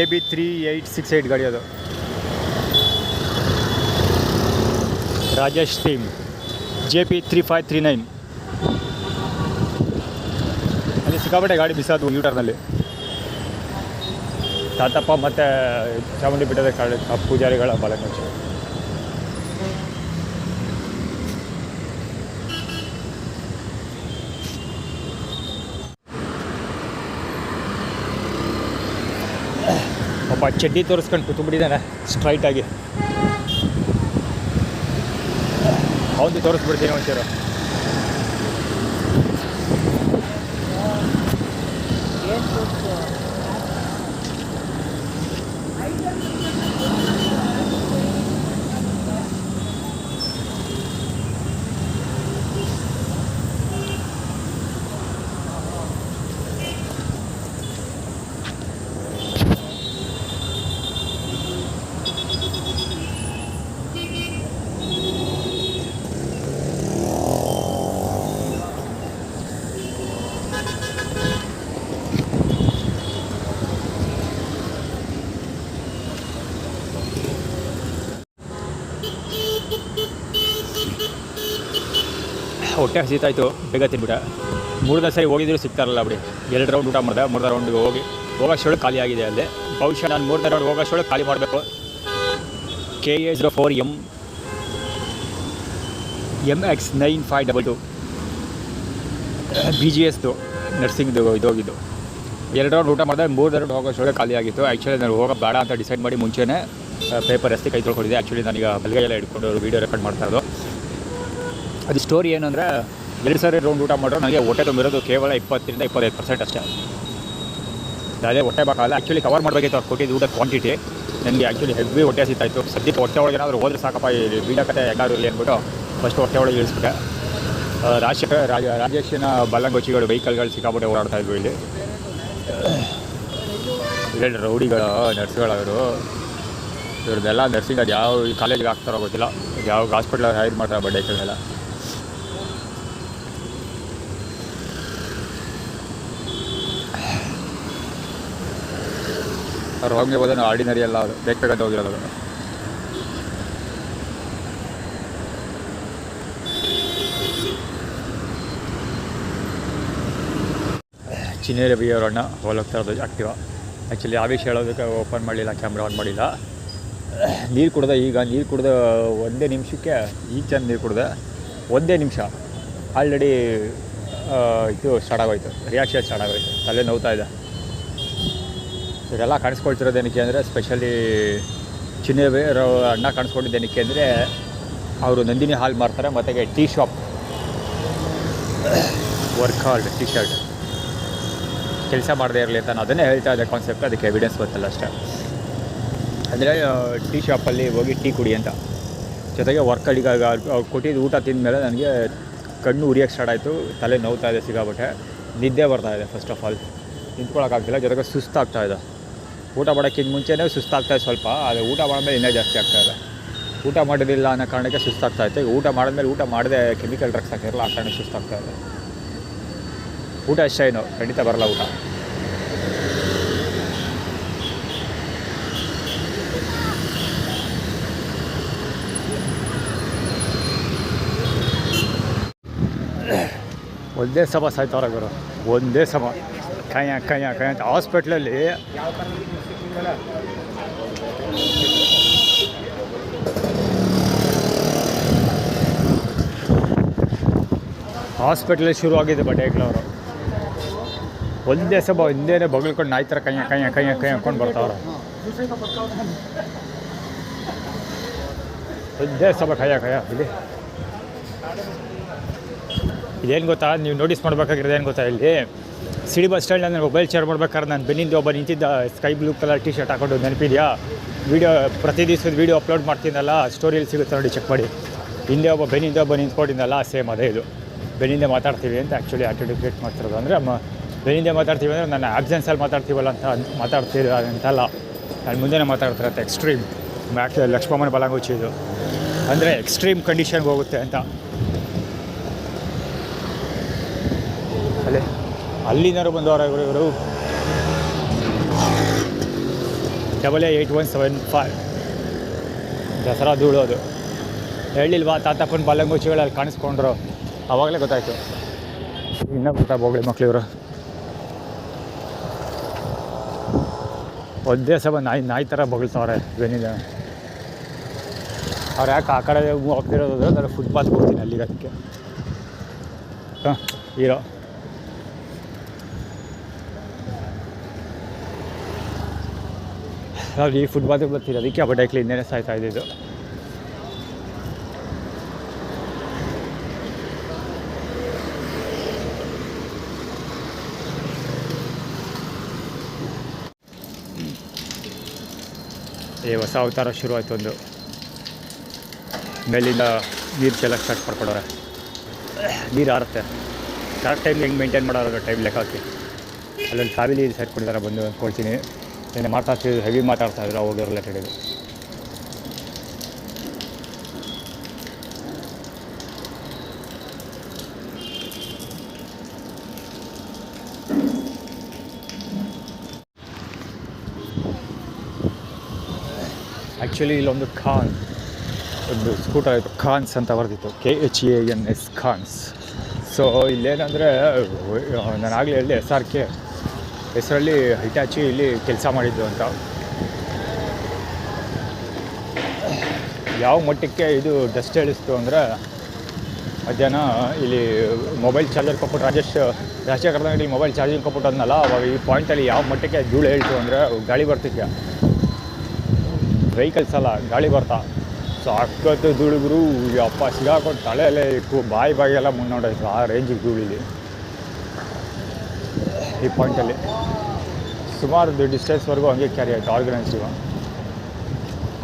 AB3868 ಗಾಡಿ ಅದು. Rajesh theme JP3539. ಅಲ್ಲಿ ಸಿಕ್ಕಾಪಟ್ಟೆ ಗಾಡಿ ಬಿಸಾದು ಯೂಟರ್ನಲ್ಲಿ. ತಾತಪ್ಪ ಮತ್ತು ಚಾಮುಂಡಿ ಬೆಟ್ಟದ ಪೂಜಾರಿಗಳ ಬಾಲಕೃಷ್ಣ. ಪಾಪ ಚಡ್ಡಿ ತೋರಿಸ್ಕೊಂಡು ಕೂತ್ಬಿಟ್ಟಿದ್ದಾನೆ ಸ್ಟ್ರೈಟಾಗಿ. ಅವನು ತೋರಿಸ್ಬಿಡ್ತೀನಿ ಒಂಚೂರು. ಹೊಟ್ಟೆ ಹಸಿತಾಯಿತು, ಬೇಗ ತಿನ್ಬಿಟ್ಟೆ. 3ನೇ ಸರಿ ಹೋಗಿದ್ರು ಸಿಗ್ತಾರಲ್ಲ ಬಿಡಿ. 2 ರೌಂಡ್ ಊಟ ಮಾಡಿದೆ. 3ನೇ ರೌಂಡ್ಗೆ ಹೋಗೋಷ್ಟೊಳಗೆ ಖಾಲಿ ಆಗಿದೆ ಅಲ್ಲಿ. ಬಹುಶಃ ನಾನು 3ನೇ ರೌಂಡ್ ಹೋಗೋಷ್ಟೊಳಗೆ ಖಾಲಿ ಮಾಡಬೇಕು. KA04 MX9522 BGSದು ನರ್ಸಿಂಗ್ದು ಇದೋಗಿದ್ದು. 2 ರೌಂಡ್ ಊಟ ಮಾಡಿದೆ. 3ನೇ ರೌಂಡ್ ಹೋಗೋಷ್ಟೊಳಗೆ ಖಾಲಿ ಆಗಿತ್ತು. ಆ್ಯಕ್ಚುಲಿ ನಾನು ಹೋಗೋ ಬೇಡ ಅಂತ ಡಿಸೈಡ್ ಮಾಡಿ ಮುಂಚೆನೇ ಪೇಪರ್ ಎಸ್ತಿ ಕೈ ತೊಳ್ಕೊಂಡಿದ್ದೆ. ಆ್ಯಕ್ಚುಲಿ ನಾನೀಗ ಬಲಗೈಯೆಲ್ಲ ಹಿಡ್ಕೊಂಡು ವೀಡಿಯೋ ರೆಕಾರ್ಡ್ ಮಾಡ್ತಾ ಇರೋದು. ಅದು ಸ್ಟೋರಿ ಏನು ಅಂದರೆ, 2 ಸಾರಿ ರೌಂಡ್ ಊಟ ಮಾಡಿದ್ರು ನನಗೆ ಹೊಟ್ಟೆ ತುಂಬಿರೋದು ಕೇವಲ 20-25% ಅಷ್ಟೇ. ಅದೇ ಹೊಟ್ಟೆ ಬಾಕಲ್ಲ. ಆ್ಯಕ್ಚುಲಿ ಕವರ್ ಮಾಡಬೇಕಿತ್ತು ಅವ್ರು ಕೊಟ್ಟಿದ್ದು ಊಟದ ಕ್ವಾಂಟಿಟಿ. ನನಗೆ ಆ್ಯಕ್ಚುಲಿ ಹೆವಿ ಹೊಟ್ಟೆ ಹಸಿತಾಯಿತು. ಸದ್ಯಕ್ಕೆ ಹೊಟ್ಟೆ ಒಳಗೆ ಏನಾದರೂ ಹೋದ್ರೆ ಸಾಕಪ್ಪ, ಈ ವೀಡಿಯೋ ಕತೆ ಹೆಂಗಾರು ಇರಲಿ ಅಂದ್ಬಿಟ್ಟು ಫಸ್ಟ್ ಹೊಟ್ಟೆ ಒಳಗೆ ಇಳಿಸ್ಬಿಟ್ಟೆ. ರಾಜೇಶನ ಬಲ್ಲಂಗೊಚ್ಚಿಗಳು ವೆಹಿಕಲ್ಗಳು ಸಿಕ್ಕಾಪಟ್ಟೆ ಓಡಾಡ್ತಾ ಇದ್ವು ಇಲ್ಲಿ. ಇಲ್ಲಿ ರೌಡಿಗಳು ನರ್ಸ್ಗಳವರು ಇವ್ರದ್ದೆಲ್ಲ ನರ್ಸಿಂಗ್ ಅದು ಯಾವ ಕಾಲೇಜಿಗೆ ಹಾಕ್ತಾರೋ ಗೊತ್ತಿಲ್ಲ, ಯಾವ ಹಾಸ್ಪಿಟ್ಲ್ ಹೈರ್ ಮಾಡ್ತಾರೆ ಬಡ್ಡೆಗಳೆಲ್ಲ. ಅವ್ರು ಹೋಗಿ ಹೋದ ಆರ್ಡಿನರಿ ಎಲ್ಲ ಅದು ಬೇಕಂತ ಹೋಗಿರೋದು. ಚಿನ್ನೇ ರವಿ ಅವ್ರ ಅಣ್ಣ ಹೋಗ್ತಾ ಇರೋದು ಆ್ಯಕ್ಟಿವ. ಆ್ಯಕ್ಚುಲಿ ಆವೇಶ ಹೇಳೋದಕ್ಕೆ ಓಪನ್ ಮಾಡಲಿಲ್ಲ, ಕ್ಯಾಮ್ರಾ ಆನ್ ಮಾಡಿಲ್ಲ. ನೀರು ಕುಡ್ದೆ. ಈಗ ನೀರು ಕುಡ್ದು 1 ನಿಮಿಷಕ್ಕೆ ಈಗ ಚೆಂದ ನೀರು ಕುಡ್ದೆ. 1 ನಿಮಿಷ ಆಲ್ರೆಡಿ ಇದು ಸ್ಟಾರ್ಟ್ ಆಗೋಯ್ತು, ರಿಯಾಕ್ಷನ್ ಸ್ಟಾರ್ಟ್ ಆಗೋಯ್ತು. ತಲೆ ನೋವ್ತಾ ಇದೆ. ಇವರೆಲ್ಲ ಕಾಣಿಸ್ಕೊಳ್ತಿರೋದೇನಕ್ಕೆ ಅಂದರೆ, ಸ್ಪೆಷಲಿ ಚಿನ್ನವೇ ಅಣ್ಣ ಕಾಣಿಸ್ಕೊಂಡಿದ್ದೇನಕ್ಕೆ ಅಂದರೆ, ಅವರು ನಂದಿನಿ ಹಾಲ್ ಮಾರ್ತಾರೆ ಮತ್ತು tea shop work halved T shirt ಕೆಲಸ ಮಾಡದೇ ಇರಲಿ ಅಂತ ನಾನು ಅದನ್ನೇ ಹೇಳ್ತಾ ಇದ್ದೆ ಕಾನ್ಸೆಪ್ಟ್. ಅದಕ್ಕೆ ಎವಿಡೆನ್ಸ್ ಗೊತ್ತಲ್ಲ ಅಷ್ಟೇ. ಅಂದರೆ ಟೀ ಶಾಪಲ್ಲಿ ಹೋಗಿ ಟೀ ಕುಡಿ ಅಂತ. ಜೊತೆಗೆ ವರ್ಕಲ್ಲಿಗೆ ಅವ್ರು ಕೊಟ್ಟಿದ್ದು ಊಟ ತಿಂದಮೇಲೆ ನನಗೆ ಕಣ್ಣು ಉರಿಯೋಕ್ಕೆ ಸ್ಟಾರ್ಟ್ ಆಯಿತು. ತಲೆ ನೋವ್ತಾ ಇದೆ ಸಿಕ್ಕಾಪಟ್ಟೆ. ನಿದ್ದೆ ಬರ್ತಾಯಿದೆ. ಫಸ್ಟ್ ಆಫ್ ಆಲ್ ನಿಂತ್ಕೊಳ್ಳೋಕ್ಕಾಗ್ತಿಲ್ಲ. ಜೊತೆಗೆ ಸುಸ್ತಾಗ್ತಾಯಿದೆ. ಊಟ ಮಾಡೋಕ್ಕಿಂತ ಮುಂಚೆನೇ ಸುಸ್ತಾಗ್ತಾಯಿದೆ ಸ್ವಲ್ಪ. ಆದರೆ ಊಟ ಮಾಡಿದ್ಮೇಲೆ ಇನ್ನೂ ಜಾಸ್ತಿ ಆಗ್ತಾಯಿದೆ. ಊಟ ಮಾಡೋದಿಲ್ಲ ಅನ್ನೋ ಕಾರಣಕ್ಕೆ ಸುಸ್ತಾಗ್ತಾಯಿತ್ತು. ಈಗ ಊಟ ಮಾಡಿದ್ಮೇಲೆ ಊಟ ಮಾಡದೆ ಕೆಮಿಕಲ್ ಡ್ರಗ್ಸ್ ಹಾಕಿರಲ್ಲ, ಆ ಕಾರಣಕ್ಕೆ ಸುಸ್ತಾಗ್ತಾಯಿದೆ. ಊಟ ಅಷ್ಟೇ ಏನು ಖಂಡಿತ ಬರಲ್ಲ ಊಟ. ಒಂದೇ ಸಮ ಸಾಯ್ತವ್ರೆ ಗುರು, ಒಂದೇ ಸಮ ಕಯ್ಯ ಅಂತ ಹಾಸ್ಪಿಟ್ಲಲ್ಲಿ. ಹಾಸ್ಪಿಟ್ಲಲ್ಲಿ ಶುರುವಾಗಿದೆ ಬಡ್ಡೆಗಳವರು. ಒಂದೇ ಸಮ ಹಿಂದೇನೆ ಬಗಳ್ಕೊಂಡು ನಾಯಿ ಥರ ಕೈ ಹಾಕ್ಕೊಂಡು ಬರ್ತಾವ್ರೆ. ಒಂದೇ ಸಮ ಕಯ್ಯ ಇಲ್ಲಿ. ಇದೇನು ಗೊತ್ತಾ, ನೀವು ನೋಟಿಸ್ ಮಾಡಬೇಕಾಗಿರೋದು ಏನು ಗೊತ್ತಾ, ಇಲ್ಲಿ ಸಿಡಿ ಬಸ್ ಸ್ಟ್ಯಾಂಡ್ ನಾನು ಮೊಬೈಲ್ ಶೇರ್ ಮಾಡ್ಬೇಕಾದ್ರೆ ನಾನು ಬೆನ್ನಿಂದ ಒಬ್ಬ ನಿಂತಿದ್ದ sky blue colour T shirt ಹಾಕೊಂಡು, ನೆನಪಿದೆಯಾ? ವೀಡಿಯೋ ಪ್ರತಿ ದಿವಸದ ವೀಡಿಯೋ ಅಪ್ಲೋಡ್ ಮಾಡ್ತೀನಲ್ಲ, ಸ್ಟೋರಿಯಲ್ಲಿ ಸಿಗುತ್ತೆ ನೋಡಿ, ಚೆಕ್ ಮಾಡಿ. ಹಿಂದೆ ಒಬ್ಬ ಬೆನ್ನಿಂದ ಒಬ್ಬ ನಿಂತ್ಕೊಂಡಿದ್ದಲ್ಲ, ಸೇಮ್ ಅದೇ ಇದು. ಬೆನ್ನಿಂದ ಮಾತಾಡ್ತೀವಿ ಅಂತ ಆ್ಯಕ್ಚುಲಿ ಆ್ಯಟಿಟ್ಯೂಡ್ ಕ್ರಿಯೇಟ್ ಮಾಡ್ತಿರೋದು. ಅಂದರೆ ಬೆನ್ನಿಂದ ಮಾತಾಡ್ತೀವಿ ಅಂದರೆ ನನ್ನ ಆಬ್ಸೆನ್ಸಲ್ಲಿ ಮಾತಾಡ್ತೀವಲ್ಲ ಅಂತ ಮಾತಾಡ್ತೀರ ಅಂತಲ್ಲ, ನಾನು ಮುಂದೆನೇ ಮಾತಾಡ್ತಾರೆ ಅಂತ. ಎಕ್ಸ್ಟ್ರೀಮ್ ಆ್ಯಕ್ಚುಲಿ ಲಕ್ಷ್ಮಮ್ಮನ ಬಲಂಗುಚ್ಚಿ ಇದು. ಅಂದರೆ ಎಕ್ಸ್ಟ್ರೀಮ್ ಕಂಡೀಷನ್ಗೆ ಹೋಗುತ್ತೆ ಅಂತ. ಅಲ್ಲಿಂದರೂ ಬಂದವರು ಇವರು AA8175 ದಸರಾ ಧೂಳು ಅದು. ಹೇಳಿಲ್ವಾ ತಾತಪ್ಪನ ಬಾಲಂಗುಚಿಗಳಲ್ಲಿ ಕಾಣಿಸ್ಕೊಂಡ್ರು, ಆವಾಗಲೇ ಗೊತ್ತಾಯಿತು. ಇನ್ನೂ ಗೊತ್ತಾಗೋಗ್ಲಿ ಮಕ್ಳಿವರು. ಒಂದೇ ಸಲ ನಾಯಿ ಥರ ಬೊಗಳ್ತವ್ರೆ ಬೆನ್ನಿದೆ. ಅವ್ರು ಯಾಕೆ ಆ ಕಡೆ ಹೋಗ್ತಿರೋದು ನಾನು ಫುಟ್ಪಾತ್ಗೆ ಹೋಗ್ತೀನಿ ಅಲ್ಲಿಗೆ. ಅದಕ್ಕೆ ಹಾಂ ಹೀರೋ ನಾವು ಈ ಫುಟ್ಪಾತ್ಗೆ ಬರ್ತೀವಿ, ಅದಕ್ಕೆ ಆ ಬಟ್ಟೆ ಕ್ಲೀನ್ನೆಸ್ ಆಯ್ತಾ ಇದ್ದಿದ್ದು. ಹೊಸ ಅವತಾರ ಶುರು ಆಯಿತು. ಒಂದು ಮೇಲಿಂದ ನೀರು ಚೆಲ್ಲಕ್ಕೆ ಸ್ಟಾರ್ಟ್ ಮಾಡ್ಕೊಡೋರೆ. ನೀರು ಆರುತ್ತೆ ಕರೆಕ್ಟ್ ಟೈಮ್ ಹೆಂಗೆ ಮೇಂಟೈನ್ ಮಾಡೋರು ಟೈಮ್ ಲೆಕ್ಕ ಹಾಕಿ. ಅಲ್ಲೊಂದು ಫ್ಯಾಮಿಲಿ ಸೇರ್ಕೊಂಡಿದ್ದಾರೆ ಬಂದು ಅಂದ್ಕೊಳ್ತೀನಿ. ನಿನ್ನೆ ಮಾತಾಡ್ತಿದ್ರು, ಹೆವಿ ಮಾತಾಡ್ತಾಯಿದ್ರು ಅವಾಗ ರಿಲೇಟೆಡ್ ಇದು. ಆ್ಯಕ್ಚುಲಿ ಇಲ್ಲೊಂದು ಒಂದು ಸ್ಕೂಟರ್ ಆಯಿತು, ಖಾನ್ಸ್ ಅಂತ ಬರೆದಿತ್ತು, KHANS ಖಾನ್ಸ್. ಸೊ ಇಲ್ಲೇನಂದರೆ ನಾನು ಆಗಲೇ ಹೇಳಿ SRK ಹೆಸರಲ್ಲಿ ಹಿಟಾಚಿ ಇಲ್ಲಿ ಕೆಲಸ ಮಾಡಿದ್ದು ಅಂತ. ಯಾವ ಮಟ್ಟಕ್ಕೆ ಇದು ಡಸ್ಟ್ ಹೇಳಿಸ್ತು ಅಂದರೆ, ಮಧ್ಯಾಹ್ನ ಇಲ್ಲಿ ಮೊಬೈಲ್ ಚಾರ್ಜರ್ ಕೊಟ್ಬಿಟ್ಟು ರಾಷ್ಟ್ರೀಯ ಕರ್ನಾಟಕದಲ್ಲಿ ಮೊಬೈಲ್ ಚಾರ್ಜಿಂಗ್ ಕೊಟ್ಬಿಟ್ಟು ಅದನ್ನಲ್ಲ, ಅವಾಗ ಈ ಪಾಯಿಂಟಲ್ಲಿ ಯಾವ ಮಟ್ಟಕ್ಕೆ ಧೂಳು ಹೇಳ್ತು ಅಂದರೆ ಗಾಳಿ ಬರ್ತಿದ್ಯಾ, ವೆಹಿಕಲ್ಸ್ ಅಲ್ಲ ಗಾಳಿ ಬರ್ತಾ. ಸೊ ಅಕ್ಕತ್ತು ಧೂಳುಗರು ಅಪ್ಪ ಸಿಗಾಕೊಂಡು ತಲೆಯಲ್ಲೇ ಬಾಯಿಗೆಲ್ಲ ಮುನ್ನೋಡಾಯಿತು. ಆ ರೇಂಜಿಗೆ ಧೂಳಿದೆ ಈ ಪಾಯಿಂಟಲ್ಲಿ. ಸುಮಾರು ಡಿಸ್ಟೆನ್ಸ್ವರೆಗೂ ಹಂಗೆ ಕ್ಯಾರಿ ಆಯಿತು. ಆರ್ಗನೈಸ್ಡ್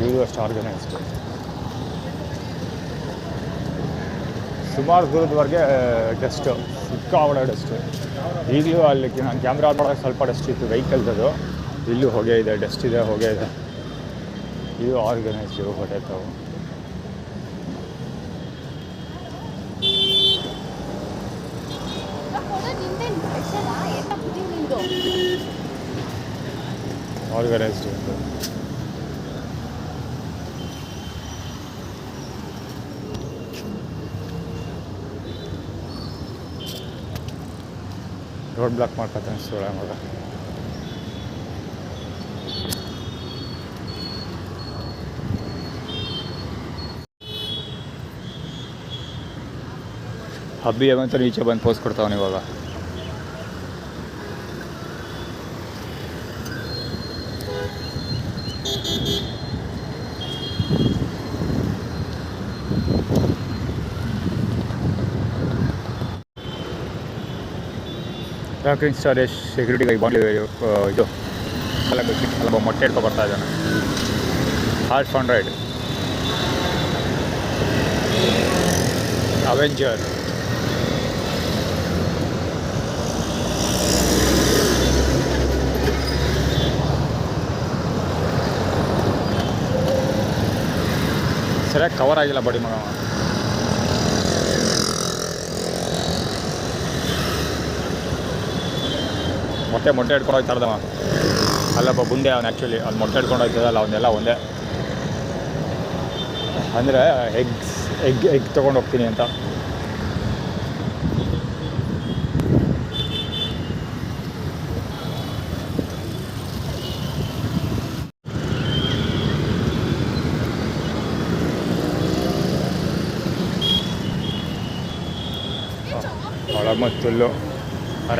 ಇದು ಅಷ್ಟು ಆರ್ಗನೈಸ್ಡ್. ಸುಮಾರು ದೂರದವರೆಗೆ ಡಸ್ಟು, ಸಿಕ್ಕಾಬಡ ಡಸ್ಟು. ಈಗಲೂ ಅಲ್ಲಿ ನಾನು ಕ್ಯಾಮ್ರಾ ಮಾಡೋಕ್ಕೆ ಸ್ವಲ್ಪ ಡಸ್ಟ್ ಇತ್ತು ವೆಹಿಕಲ್ಸ್. ಅದು ಇಲ್ಲೂ ಹೊಗೆ ಇದೆ, ಡಸ್ಟ್ ಇದೆ, ಹೊಗೆ ಇದೆ. ಇದು ಆರ್ಗನೈಸ್ಡ್ ಹೊಟ್ಟೆತಾವು. ಆರ್ಗನೈಸ್ಡ್ ರೋಡ್ ಬ್ಲಾಕ್ ಮಾಡ್ಕೊತಾನೆ ಸೋಳ ಮಗ. ಹಬ್ಬಿ ಅವಂತೂ ಈಚೆ ಬಂದು ಪೋಸ್ ಕೊಡ್ತಾವನು ಇವಾಗ. ರಾಕಿಂಗ್ ಸ್ಟಾರ್ ಸೆಕ್ಯೂರಿಟಿಗಾಗಿ ಬಾಂಡ್ಲಿ ಇದು ಅಲ್ಲ ಮೊಟ್ಟೆ ಇಟ್ಕೊ ಬರ್ತಾ ಇದ್ದಾನೆ. ಹಾರ್ಟ್ ಫಾನ್ ರೈಡ್ ಅವೆಂಜರ್. ಸರಿಯಾಗಿ ಕವರ್ ಆಗಿಲ್ಲ ಬಡಿ ಮಗ. ಮೊಟ್ಟೆ ಹಿಡ್ಕೊಂಡು ಹೋಗ್ತಾರದವ. ಅಲ್ಲಪ್ಪ ಬುಂಡೆ ಅವನು ಆ್ಯಕ್ಚುಲಿ ಅಲ್ಲಿ ಮೊಟ್ಟೆ ಹಿಡ್ಕೊಂಡು ಹೋಗ್ತದಲ್ಲ ಅವನ್ನೆಲ್ಲ ಒಂದೇ. ಅಂದರೆ ಎಗ್ ತೊಗೊಂಡು ಹೋಗ್ತೀನಿ ಅಂತ. ಒಳಗೆ ಮತ್ತುಲ್ಲು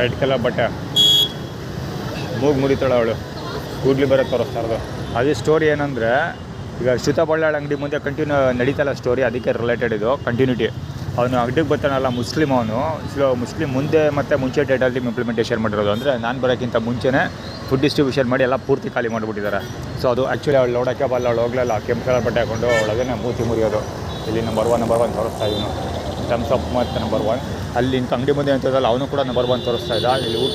ರೆಡ್ ಕಲರ್ ಬಟ್ಟೆ, ಮೂಗು ಮುರಿತಾಳೆ ಅವಳು, ಕೂದಲು ಬೇರೆ ತೋರಿಸ್ತಾ ಇರೋದು. ಅದೇ ಸ್ಟೋರಿ ಏನಂದರೆ, ಈಗ ಶ್ರುತ ಬಳ್ಳಾಳ ಅಂಗಡಿ ಮುಂದೆ ಕಂಟಿನ್ಯೂ ನಡೀತಲ್ಲ ಸ್ಟೋರಿ, ಅದಕ್ಕೆ ರಿಲೇಟೆಡ್ ಇದು ಕಂಟಿನ್ಯೂಟಿ. ಅವನು ಅಂಗಡಿಗೆ ಬರ್ತಾನಲ್ಲ ಮುಸ್ಲಿಮ್, ಅವನು ಮುಸ್ಲಿಮ್ ಮುಂದೆ ಮತ್ತು ಮುಂಚೆ ಡೇಟಲ್ಲಿ ಇಂಪ್ಲಿಮೆಂಟೇಷನ್ ಮಾಡಿರೋದು. ಅಂದರೆ ನಾನು ಬರೋಕ್ಕಿಂತ ಮುಂಚೆನೇ ಫುಡ್ ಡಿಸ್ಟ್ರಿಬ್ಯೂಷನ್ ಮಾಡಿ ಎಲ್ಲ ಪೂರ್ತಿ ಖಾಲಿ ಮಾಡಿಬಿಟ್ಟಿದ್ದಾರೆ. ಸೊ ಅದು ಆ್ಯಕ್ಚುಲಿ ಅವಳು ನೋಡೋಕ್ಕೆ ಬಲ್ಲ, ಅವಳು ಹೋಗ್ಲಲ್ಲ, ಕೆಂಪು ಕಲರ್ ಬಟ್ಟೆ ಹಾಕೊಂಡು ಅವಳಗೇನೆ ಮೂತಿ ಮುರಿಯೋದು. ಇಲ್ಲಿ ನಂಬರ್ ಒನ್ ತೋರಿಸ್ತಾ ಇವನು, ಥಮ್ಸ್ ಅಪ್ ಮತ್ತು ನಂಬರ್ 1. ಅಲ್ಲಿ ಇಂಥ ಅಂಗಡಿ ಮುಂದೆ ಅಂತದಲ್ಲ, ಅವನು ಕೂಡ ನಂಬರ್ 1 ತೋರಿಸ್ತಾ ಇದ್ದ. ಇಲ್ಲಿ ಊಟ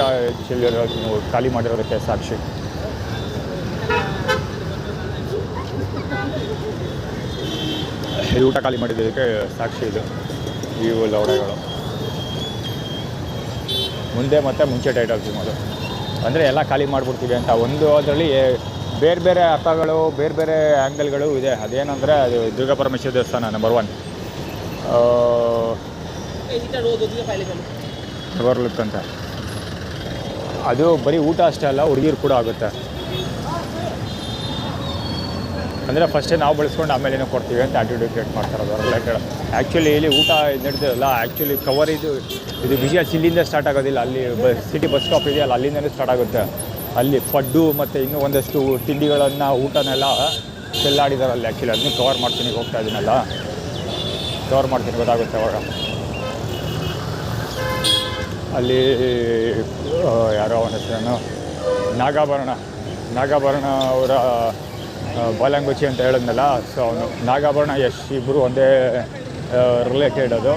ಖಾಲಿ ಮಾಡಿರೋದಕ್ಕೆ ಸಾಕ್ಷಿ. ಇಲ್ಲಿ ಊಟ ಖಾಲಿ ಮಾಡಿದ್ದಕ್ಕೆ ಸಾಕ್ಷಿ ಇದು ಇವು ಲೌಡೆಗಳು. ಮುಂದೆ ಮತ್ತು ಮುಂಚೆ ಟೈಟಲ್ಸ್ ಅದು ಅಂದರೆ ಎಲ್ಲ ಖಾಲಿ ಮಾಡಿಬಿಡ್ತೀವಿ ಅಂತ. ಒಂದು ಅದರಲ್ಲಿ ಬೇರೆ ಬೇರೆ ಅರ್ಥಗಳು ಬೇರೆ ಬೇರೆ ಆ್ಯಂಗಲ್ಗಳು ಇದೆ. ಅದೇನಂದರೆ ಅದು ದುರ್ಗಾ ಪರಮೇಶ್ವರಿ ದೇವಸ್ಥಾನ ನಂಬರ್ 1 ಓವರ್ಲುಕ್ ಅಂತ. ಅದು ಬರೀ ಊಟ ಅಷ್ಟೇ ಅಲ್ಲ, ಹುಡುಗಿರು ಕೂಡ ಆಗುತ್ತೆ. ಅಂದರೆ ಫಸ್ಟೇ ನಾವು ಬಳಸ್ಕೊಂಡು ಆಮೇಲೆ ಏನೋ ಕೊಡ್ತೀವಿ ಅಂತ ಆ್ಯಟಿಟ್ಯೂಡ್ ಕ್ರಿಯೇಟ್ ಮಾಡ್ತಾರದು ರಿಲೇಟೆಡ್. ಆ್ಯಕ್ಚುಲಿ ಇಲ್ಲಿ ಊಟ ನಡೀತಿರಲ್ಲ, ಆ್ಯಕ್ಚುಲಿ ಕವರ್ ಇದು ವಿಜುವಲ್ಸ್ ಇಲ್ಲಿಂದ ಸ್ಟಾರ್ಟ್ ಆಗೋದಿಲ್ಲ. ಅಲ್ಲಿ ಸಿಟಿ ಬಸ್ ಸ್ಟಾಪ್ ಇದೆಯಲ್ಲ, ಅಲ್ಲಿಂದಲೇ ಸ್ಟಾರ್ಟ್ ಆಗುತ್ತೆ. ಅಲ್ಲಿ ಫಡ್ಡು ಮತ್ತು ಇನ್ನೂ ಒಂದಷ್ಟು ತಿಂಡಿಗಳನ್ನು ಊಟನೆಲ್ಲ ಚೆಲ್ಲಾಡಿದಾರೆ ಅಲ್ಲಿ. ಆ್ಯಕ್ಚುಲಿ ಅದನ್ನು ಕವರ್ ಮಾಡ್ತೀನಿ, ಹೋಗ್ತಾ ಇದೀನಲ್ಲ, ಕವರ್ ಮಾಡ್ತೀನಿ, ಗೊತ್ತಾಗುತ್ತೆ ಅವಾಗ. ಅಲ್ಲಿ ಯಾರೋ ಅವನ ಹೆಸರೇನು ನಾಗಾಭರಣ ಅವರ ಬಾಲಂಗುಚಿ ಅಂತ ಹೇಳಿದ್ನಲ್ಲ. ಸೊ ಅವನು ನಾಗಾಭರಣ ಯಶ್ ಇಬ್ಬರು ಒಂದೇ ರಿಲೇಟೆಡ್. ಅದು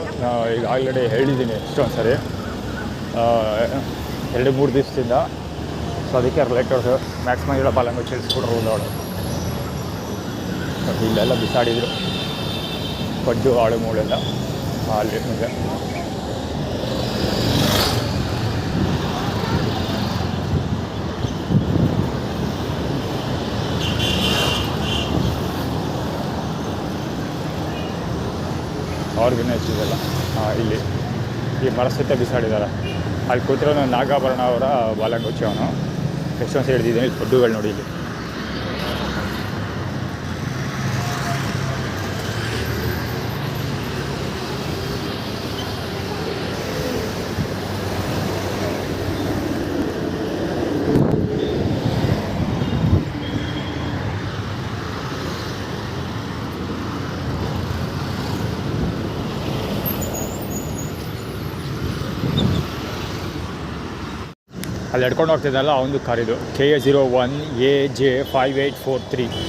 ಈಗ ಆಲ್ರೆಡಿ ಹೇಳಿದ್ದೀನಿ ಎಷ್ಟೊಂದು ಸರಿ, 2-3 ದಿವಸದಿಂದ. ಸೊ ಅದಕ್ಕೆ ರಿಲೇಟೆಡ್ ಮ್ಯಾಕ್ಸಿಮಮ್ ಇಲ್ಲ ಬಾಲಂಗುಚಿ ಇಳಿಸ್ಬಿಟ್ರು ಅವಳು. ಬಟ್ ಇಲ್ಲೆಲ್ಲ ಬಿಸಾಡಿದ್ರು ಪಡ್ಡು ಆಳು ಮೂಳೆಲ್ಲ ಅಲ್ಲಿ ಇದೆ. ಆರ್ಗನೈಸ್ ಇದೆಲ್ಲ ಇಲ್ಲಿ ಈ ಮರ ಸಹಿತ ಬಿಸಾಡಿದ್ದಾರೆ. ಅಲ್ಲಿ ಕೂತಿರೋ ನಾಗಾಭರಣ ಅವರ ಬಾಲಂಗುಚ್ಚಿ ಅವನು. ಎಷ್ಟೊಂದು ಸರಿ ಹಿಡಿದಿದ್ದೀನಿ ಇಲ್ಲಿ ಪಡ್ಡುಗಳು ನೋಡಿ. ಇಲ್ಲಿ ಅಲ್ಲಿ ಎಡ್ಕೊಂಡು ಹೋಗ್ತಿದ್ದಲ್ಲ ಒಂದು ಕಾರ್ ಇದು, KA01 AJ5843.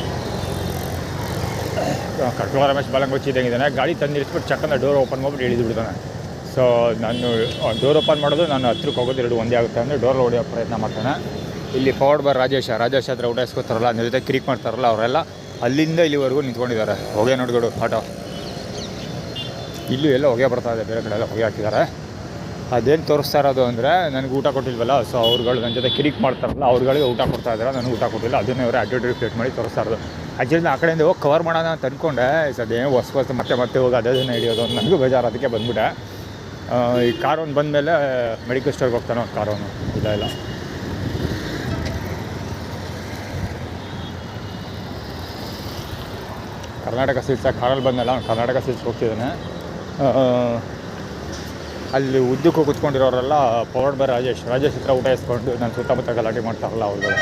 ಕಟ್ಕೋಳ ರಮೇಶ್ ಬಾಲಂಗುಚ್ಚಿ ಇದ್ದಂಗಿದ್ದಾನೆ. ಗಾಡಿ ತಂದು ನಿಲ್ಲಿಸ್ಬಿಟ್ಟು ಚಕ್ಕಂದ ಡೋರ್ ಓಪನ್ ಮಾಡ್ಬಿಟ್ಟು ಇಳಿದುಬಿಡ್ತಾನೆ. ಸೊ ನಾನು ಡೋರ್ ಓಪನ್ ಮಾಡೋದು, ನಾನು ಹತ್ರಕ್ಕೆ ಹೋಗೋದು, 2 ಒಂದೇ ಆಗುತ್ತೆ ಅಂದರೆ ಡೋರ್ ಹೊಡೆಯೋ ಪ್ರಯತ್ನ ಮಾಡ್ತಾನೆ. ಇಲ್ಲಿ ಪವರ್ಡ್ ಬಾರ್ ರಾಜೇಶ್ ಹತ್ರ ಊಟ ಇಸ್ಕೊತಾರಲ್ಲ, ಅದ್ರ ಜೊತೆ ಕ್ರೀಕ್ ಮಾಡ್ತಾರಲ್ಲ, ಅವರೆಲ್ಲ ಅಲ್ಲಿಂದ ಇಲ್ಲಿವರೆಗೂ ನಿಂತ್ಕೊಂಡಿದ್ದಾರೆ. ಹೊಗೆ ನೋಡ್ಗಳು ಆಟೋ. ಇಲ್ಲೂ ಎಲ್ಲ ಹೊಗೆ ಬರ್ತಾ ಇದೆ, ಬೇರೆ ಕಡೆ ಎಲ್ಲ ಹೊಗೆ ಹಾಕಿದ್ದಾರೆ. ಅದೇನು ತೋರಿಸ್ತಾ ಇರೋದು ಅಂದರೆ, ನನಗೆ ಊಟ ಕೊಟ್ಟಿಲ್ವಲ್ಲ, ಸೊ ಅವ್ರುಗಳು ನನ್ನ ಜೊತೆ ಕಿರಿಕ್ ಮಾಡ್ತಾರಲ್ಲ, ಅವ್ರುಗಳಿಗೆ ಊಟ ಕೊಡ್ತಾ ಇದ್ದಾರೆ, ನನಗೆ ಊಟ ಕೊಟ್ಟಿಲ್ಲ. ಅದನ್ನೇ ಅವರು ಆ್ಯಟಿಟ್ಯೂಡ್ ಕ್ರಿಯೇಟ್ ಮಾಡಿ ತೋರಿಸ್ತಾ ಇರೋದು. ಆ್ಯಕ್ಚುಲಿ ಆ ಕಡೆಯಿಂದ ಹೋಗಿ ಕವರ್ ಮಾಡೋಣ ಅಂತ ಅಂದ್ಕೊಂಡೆ. ಸದೇನು ಹೊಸ ಮತ್ತೆ ಹೋಗಿ ಅದನ್ನು ಹಿಡಿಯೋದು ಅಂತ ನನಗೂ ಬೇಜಾರು. ಅದಕ್ಕೆ ಬಂದ್ಬಿಟ್ಟೆ. ಈ ಕಾರೊಂದು ಬಂದಮೇಲೆ ಮೆಡಿಕಲ್ ಸ್ಟೋರ್ಗೆ ಹೋಗ್ತಾನೆ ಒಂದು ಕಾರೊಂದು ಇಲ್ಲ ಕರ್ನಾಟಕ ಸಿಲ್ಕ್ಸ್ ಕಾರಲ್ಲಿ ಬಂದಲ್ಲ, ಅವ್ನು ಕರ್ನಾಟಕ ಸಿಲ್ಕ್ಸ್ ಹೋಗ್ತಿದ್ದಾನೆ. ಅಲ್ಲಿ ಉದ್ದಕ್ಕೂ ಕೂತ್ಕೊಂಡಿರೋರೆಲ್ಲ ಪವರ್ಡ್ ಬಾರ್ ರಾಜೇಶ್ ಹತ್ರ ಊಟ ಇಸ್ಕೊಂಡು ನಾನು ಸುತ್ತಮುತ್ತ ಗಲಾಟೆ ಮಾಡ್ತಾರಲ್ಲ ಅವ್ರುಗಳು.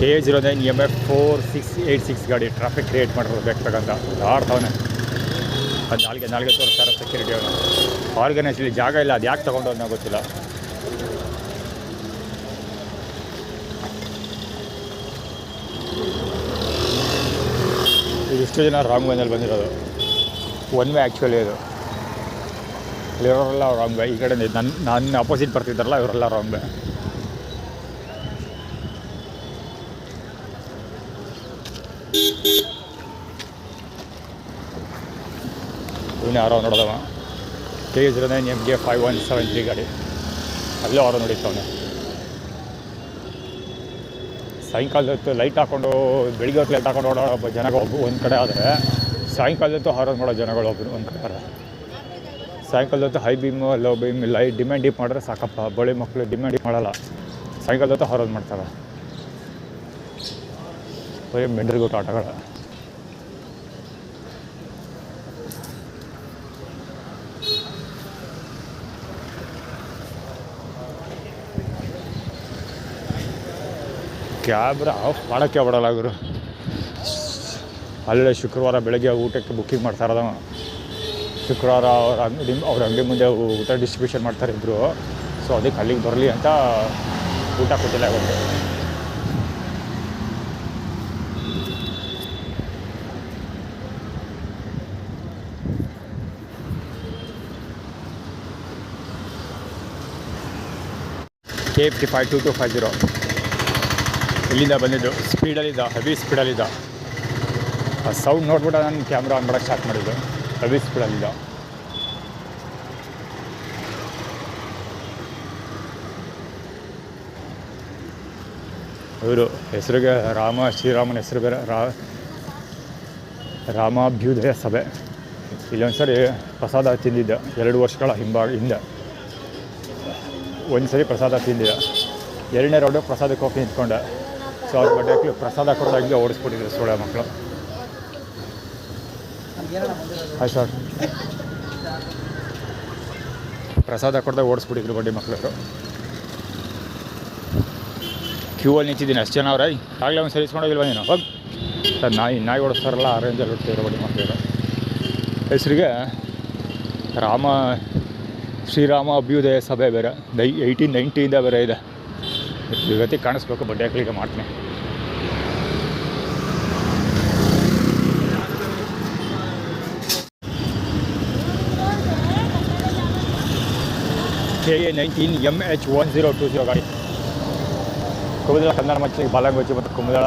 KA09 MF 4686 ಗಾಡಿ ಟ್ರಾಫಿಕ್ ಕ್ರಿಯೇಟ್ ಮಾಡಿರೋದು ಬೇಕಂತ ಆಡ್ತಾವನೆ. ಅದು ನಾಲ್ಗೆ ತೋರಿಸ್ತಾರೆ ಸೆಕ್ಯೂರಿಟಿ ಅವನು. ಆರ್ಗನೈಸ್ ಇಲ್ಲಿ ಜಾಗ ಇಲ್ಲ, ಅದು ಯಾಕೆ ತೊಗೊಂಡು ಅನ್ನೋ ಗೊತ್ತಿಲ್ಲ. ಇಷ್ಟು ಜನ ರಾಂಗ್ ವೇನಲ್ಲಿ ಬಂದಿರೋದು. 1 ವೇ ಆ್ಯಕ್ಚುಲಿ ಇದು. ಇಲ್ಲಿರೋರೆಲ್ಲ ರಾಂಗ್ ವೇ. ಈ ಕಡೆ ನನ್ನ ಅಪೋಸಿಟ್ ಬರ್ತಿದ್ದಾರಲ್ಲ, ಇವರೆಲ್ಲ ರಾಂಗ್ ವೇ. ಇವನು ಯಾರೋ ನೋಡೋದವ. KA09 MJ5173 ಗಾಡಿ. ಅಲ್ಲೂ ಅವರ ನೋಡಿತ್ತವನೆ. ಸಾಯಂಕಾಲದ ಹೊತ್ತು ಲೈಟ್ ಹಾಕ್ಕೊಂಡು, ಬೆಳಿಗ್ಗೆ ಹೊತ್ತು ಲೈಟ್ ಹಾಕೊಂಡು ಓಡಾಡೋ ಜನಗಳು ಒಂದು ಕಡೆ ಆದರೆ, ಸಾಯಂಕಾಲದ ಹೊತ್ತು ಹಾರೋದು ಮಾಡೋ ಜನಗಳು ಒಂದು ಕಡೆ ಅದ. ಸಾಯಂಕಾಲದ ಹೊತ್ತು high beam low beam light demand deep ಮಾಡಿದ್ರೆ ಸಾಕಪ್ಪ. ಬಳಿ ಮಕ್ಕಳು ಡಿಮ್ಯಾಂಡ್ ಡೀಪ್ ಮಾಡೋಲ್ಲ, ಸಾಯಂಕಾಲದ ಹೊತ್ತು ಹಾರೋದು ಮಾಡ್ತಾರೆ. ಬರೀ ಮೆಂಡ್ರಿಗೊಟ್ಟು ಆಟಗಳ. ಕ್ಯಾಬ್ರ ಆಫ್ ಮಾಡೋಕ್ಕೆ ಬಿಡಲ್ಲ ಗುರು. ಅಲ್ಲೇ ಶುಕ್ರವಾರ ಬೆಳಗ್ಗೆ ಊಟಕ್ಕೆ ಬುಕ್ಕಿಂಗ್ ಮಾಡ್ತಾ ಇರೋದ. ಶುಕ್ರವಾರ ಅವ್ರ ಅಂಗಡಿ ಮುಂದೆ ಊಟ ಡಿಸ್ಟ್ರಿಬ್ಯೂಷನ್ ಮಾಡ್ತಾರೆ ಇಬ್ಬರು. ಸೊ ಅದಕ್ಕೆ ಅಲ್ಲಿಗೆ ಬರಲಿ ಅಂತ ಊಟ ಕೊಟ್ಟಿಲ್ಲ ಇವತ್ತು. K552250 ಇಲ್ಲಿಂದ ಬಂದಿದ್ದು. ಸ್ಪೀಡಲ್ಲಿದ್ದ, ಹೆವಿ ಸ್ಪೀಡಲ್ಲಿದ್ದ. ಆ ಸೌಂಡ್ ನೋಡ್ಬಿಟ್ಟು ನಾನು ಕ್ಯಾಮ್ರಾ ಆನ್ ಮಾಡೋಕ್ಕೆ ಸ್ಟಾರ್ಟ್ ಮಾಡಿದ್ದು. ಸರ್ವಿಸ್ಗಳಲ್ಲಿಲ್ಲ. ಇವರು ಹೆಸರಿಗೆ ಶ್ರೀರಾಮನ ಹೆಸರು ಬೇರೆ ರಾಮಾಭ್ಯುದಯ ಸಭೆ. ಇಲ್ಲೊಂದು ಸರಿ ಪ್ರಸಾದ ತಿಂದಿದ್ದೆ 2 ವರ್ಷಗಳ ಹಿಂದೆ. ಒಂದು ಸರಿ ಪ್ರಸಾದ ತಿಂದಿದ್ದೆ, 2ನೇ ರೌಂಡು ಪ್ರಸಾದಕ್ಕೆ ಹೋಗಿ ನಿಂತ್ಕೊಂಡೆ. ಸೊ ಅವ್ರ ಬಡ್ಡೆಗೆ ಪ್ರಸಾದ ಕೊಡೋದಾಗಲಿ ಓಡಿಸ್ಬಿಟ್ಟಿದ್ರು ಸೋಳೆ ಮಕ್ಕಳು. ಹಾಯ್ ಸರ್, ಪ್ರಸಾದ ಕೊಡ್ದಾಗ ಓಡಿಸ್ಬಿಟ್ಟಿದ್ರು ಬಡ್ಡಿ ಮಕ್ಕಳು. ಕ್ಯೂ ಅಲ್ಲಿ ನಿಂತಿದ್ದೀನಿ, ಅಷ್ಟು ಜನ ಅವ್ರೆ. ಆಗಲೇ ಒಂದು ಸರಿ ಇಸ್ಕೊಂಡೋಗಿಲ್ವ ನೀನು? ಹೋಗಿ ಸರ್, ನಾಯಿ ಓಡಿಸ್ತಾರಲ್ಲ ಆ ರೇಂಜಲ್ಲಿ ಹುಡ್ತಿದ್ರು ಬಡ್ಡಿ ಮಕ್ಕಳು. ಹೆಸರಿಗೆ ಶ್ರೀರಾಮ ಅಭ್ಯುದಯ ಸಭೆ ಬೇರೆ 1890 ಬೇರೆ ಇದೆ. ಇವತ್ತಿ ಕಾಣಿಸ್ಬೇಕು, ಬಡ್ಡೆ ಮಕ್ಕಳಿಗೆ ಮಾಡ್ತೀನಿ. KA19 MH1020 ಗಾಡಿ. ಕುಮುದಳ ಕನ್ನಡ ಮಚ್ಚಿ ಬಾಲಂಗೋಚಿ ಮತ್ತು ಕುಮುದಳ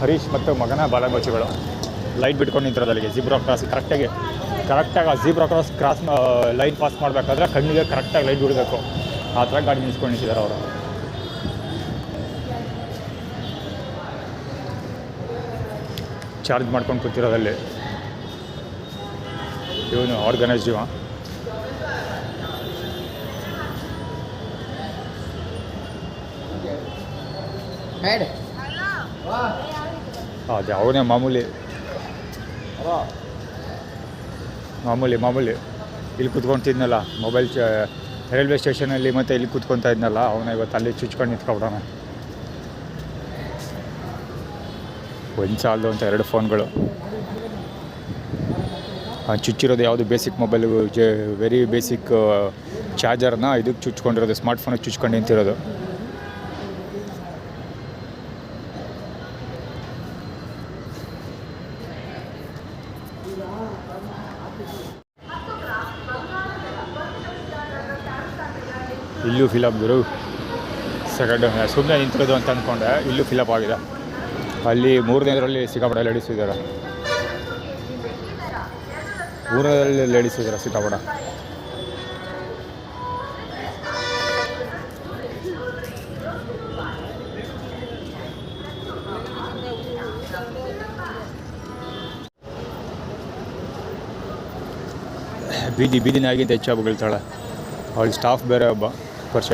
ಹರೀಶ್ ಮತ್ತು ಮಗನ ಬಾಲಂಗೋಚಿಗಳು ಲೈಟ್ ಬಿಟ್ಕೊಂಡು ನಿಂತಿರೋದು ಅಲ್ಲಿಗೆ. ಝೀಬ್ರಾ ಕ್ರಾಸ್ ಕರೆಕ್ಟಾಗಿ ಆ ಝೀಬ್ರಾ ಕ್ರಾಸ್ ಲೈನ್ ಪಾಸ್ ಮಾಡಬೇಕಾದ್ರೆ ಕಣ್ಣಿಗೆ ಕರೆಕ್ಟಾಗಿ ಲೈಟ್ ಬಿಡಬೇಕು. ಆ ಥರ ಗಾಡಿ ನಿಲ್ಸ್ಕೊಂಡು ನಿಂತಿದ್ದಾರೆ ಅವರು. ಚಾರ್ಜ್ ಮಾಡ್ಕೊಂಡು ಕೂತಿರೋದಲ್ಲಿ ಇವನು ಆರ್ಗನೈಸ್ ಜೀವ. ಅದೇ ಅವನೇ ಮಾಮೂಲಿ ಇಲ್ಲಿ ಕೂತ್ಕೊಳ್ತಿದ್ನಲ್ಲ ಮೊಬೈಲ್ ರೈಲ್ವೆ ಸ್ಟೇಷನಲ್ಲಿ, ಮತ್ತು ಇಲ್ಲಿ ಕೂತ್ಕೊತಾ ಇದ್ನಲ್ಲ ಅವನ ಇವತ್ತು ಅಲ್ಲಿ ಚುಚ್ಕೊಂಡು ನಿಂತ್ಕೊಬಿಡೋಣ. ಒಂದು ಸಾಲದು ಅಂತ 2 ಫೋನ್ಗಳು. ಚುಚ್ಚಿರೋದು ಯಾವುದು ಬೇಸಿಕ್ ಮೊಬೈಲು, ವೆರಿ ಬೇಸಿಕ್ ಚಾರ್ಜರ್ನ ಇದಕ್ಕೆ ಚುಚ್ಕೊಂಡಿರೋದು, ಸ್ಮಾರ್ಟ್ಫೋನಿಗೆ ಚುಚ್ಕೊಂಡು ನಿಂತಿರೋದು. ಇಲ್ಲೂ ಫಿಲಪ್ ಗುರು ಸೆಕೆಂಡ್ ಸುಮ್ಮನೆ ನಿಂತಿರೋದು ಅಂತ ಅಂದ್ಕೊಂಡೆ. ಇಲ್ಲೂ ಫಿಲಪ್ ಆಗಿದೆ. ಅಲ್ಲಿ 3ನೇದರಲ್ಲಿ ಸಿಕ್ಕಾಪಟ್ಟೆ ಲೇಡೀಸ್ ಇದ್ದಾರೆ. 3ನೇದರಲ್ಲಿ ಲೇಡೀಸ್ ಇದ್ದಾರೆ ಸಿಕ್ಕಾಪಟ್ಟೆ. ಬೀದಿನಾಗಿಂತ ಹೆಚ್ಚಾಗಿ ಬೀಳ್ತಾಳೆ. ಅವಳು ಸ್ಟಾಫ್ ಬೇರೆ ಒಬ್ಬ ವರ್ಷ.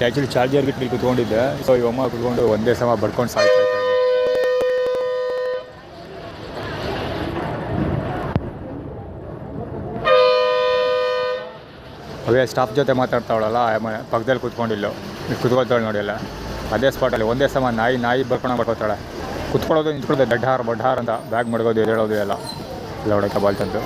ಆ್ಯಕ್ಚುಲಿ ಚಾರ್ಜರ್ ಗಿಟ್ಟು ಕುತ್ಕೊಂಡಿದ್ದೆ. ಸೊ ಇವಮ್ಮ ಕುತ್ಕೊಂಡು ಒಂದೇ ಸಮ ಬಡ್ಕೊಂಡು ಸಾಯ್ತಾ ಇದ್ದೆ. ಅವೇ ಸ್ಟಾಫ್ ಜೊತೆ ಮಾತಾಡ್ತಾವಳಲ್ಲ, ಪಕ್ಕದಲ್ಲಿ ಕೂತ್ಕೊಂಡಿಲ್ಲ, ಕುತ್ಕೊಳ್ತಾಳೆ ನೋಡಿ ಎಲ್ಲ ಅದೇ ಸ್ಪಾಟಲ್ಲಿ ಒಂದೇ ಸಮ ನಾಯಿ ಬರ್ಕೊತಾಳೆ. ಕುತ್ಕೊಳ್ಳೋದು ನಿಂತ್ಕೊಳ್ಳೋದು ಬಡ್ಹಾರ್ ಅಂತ ಬ್ಯಾಗ್ ಮಡಗೋದು ಹೇಳೋದು ಎಲ್ಲ ಹೊಡಕ್ಕೆ ಬಾಲ್ತಂತು.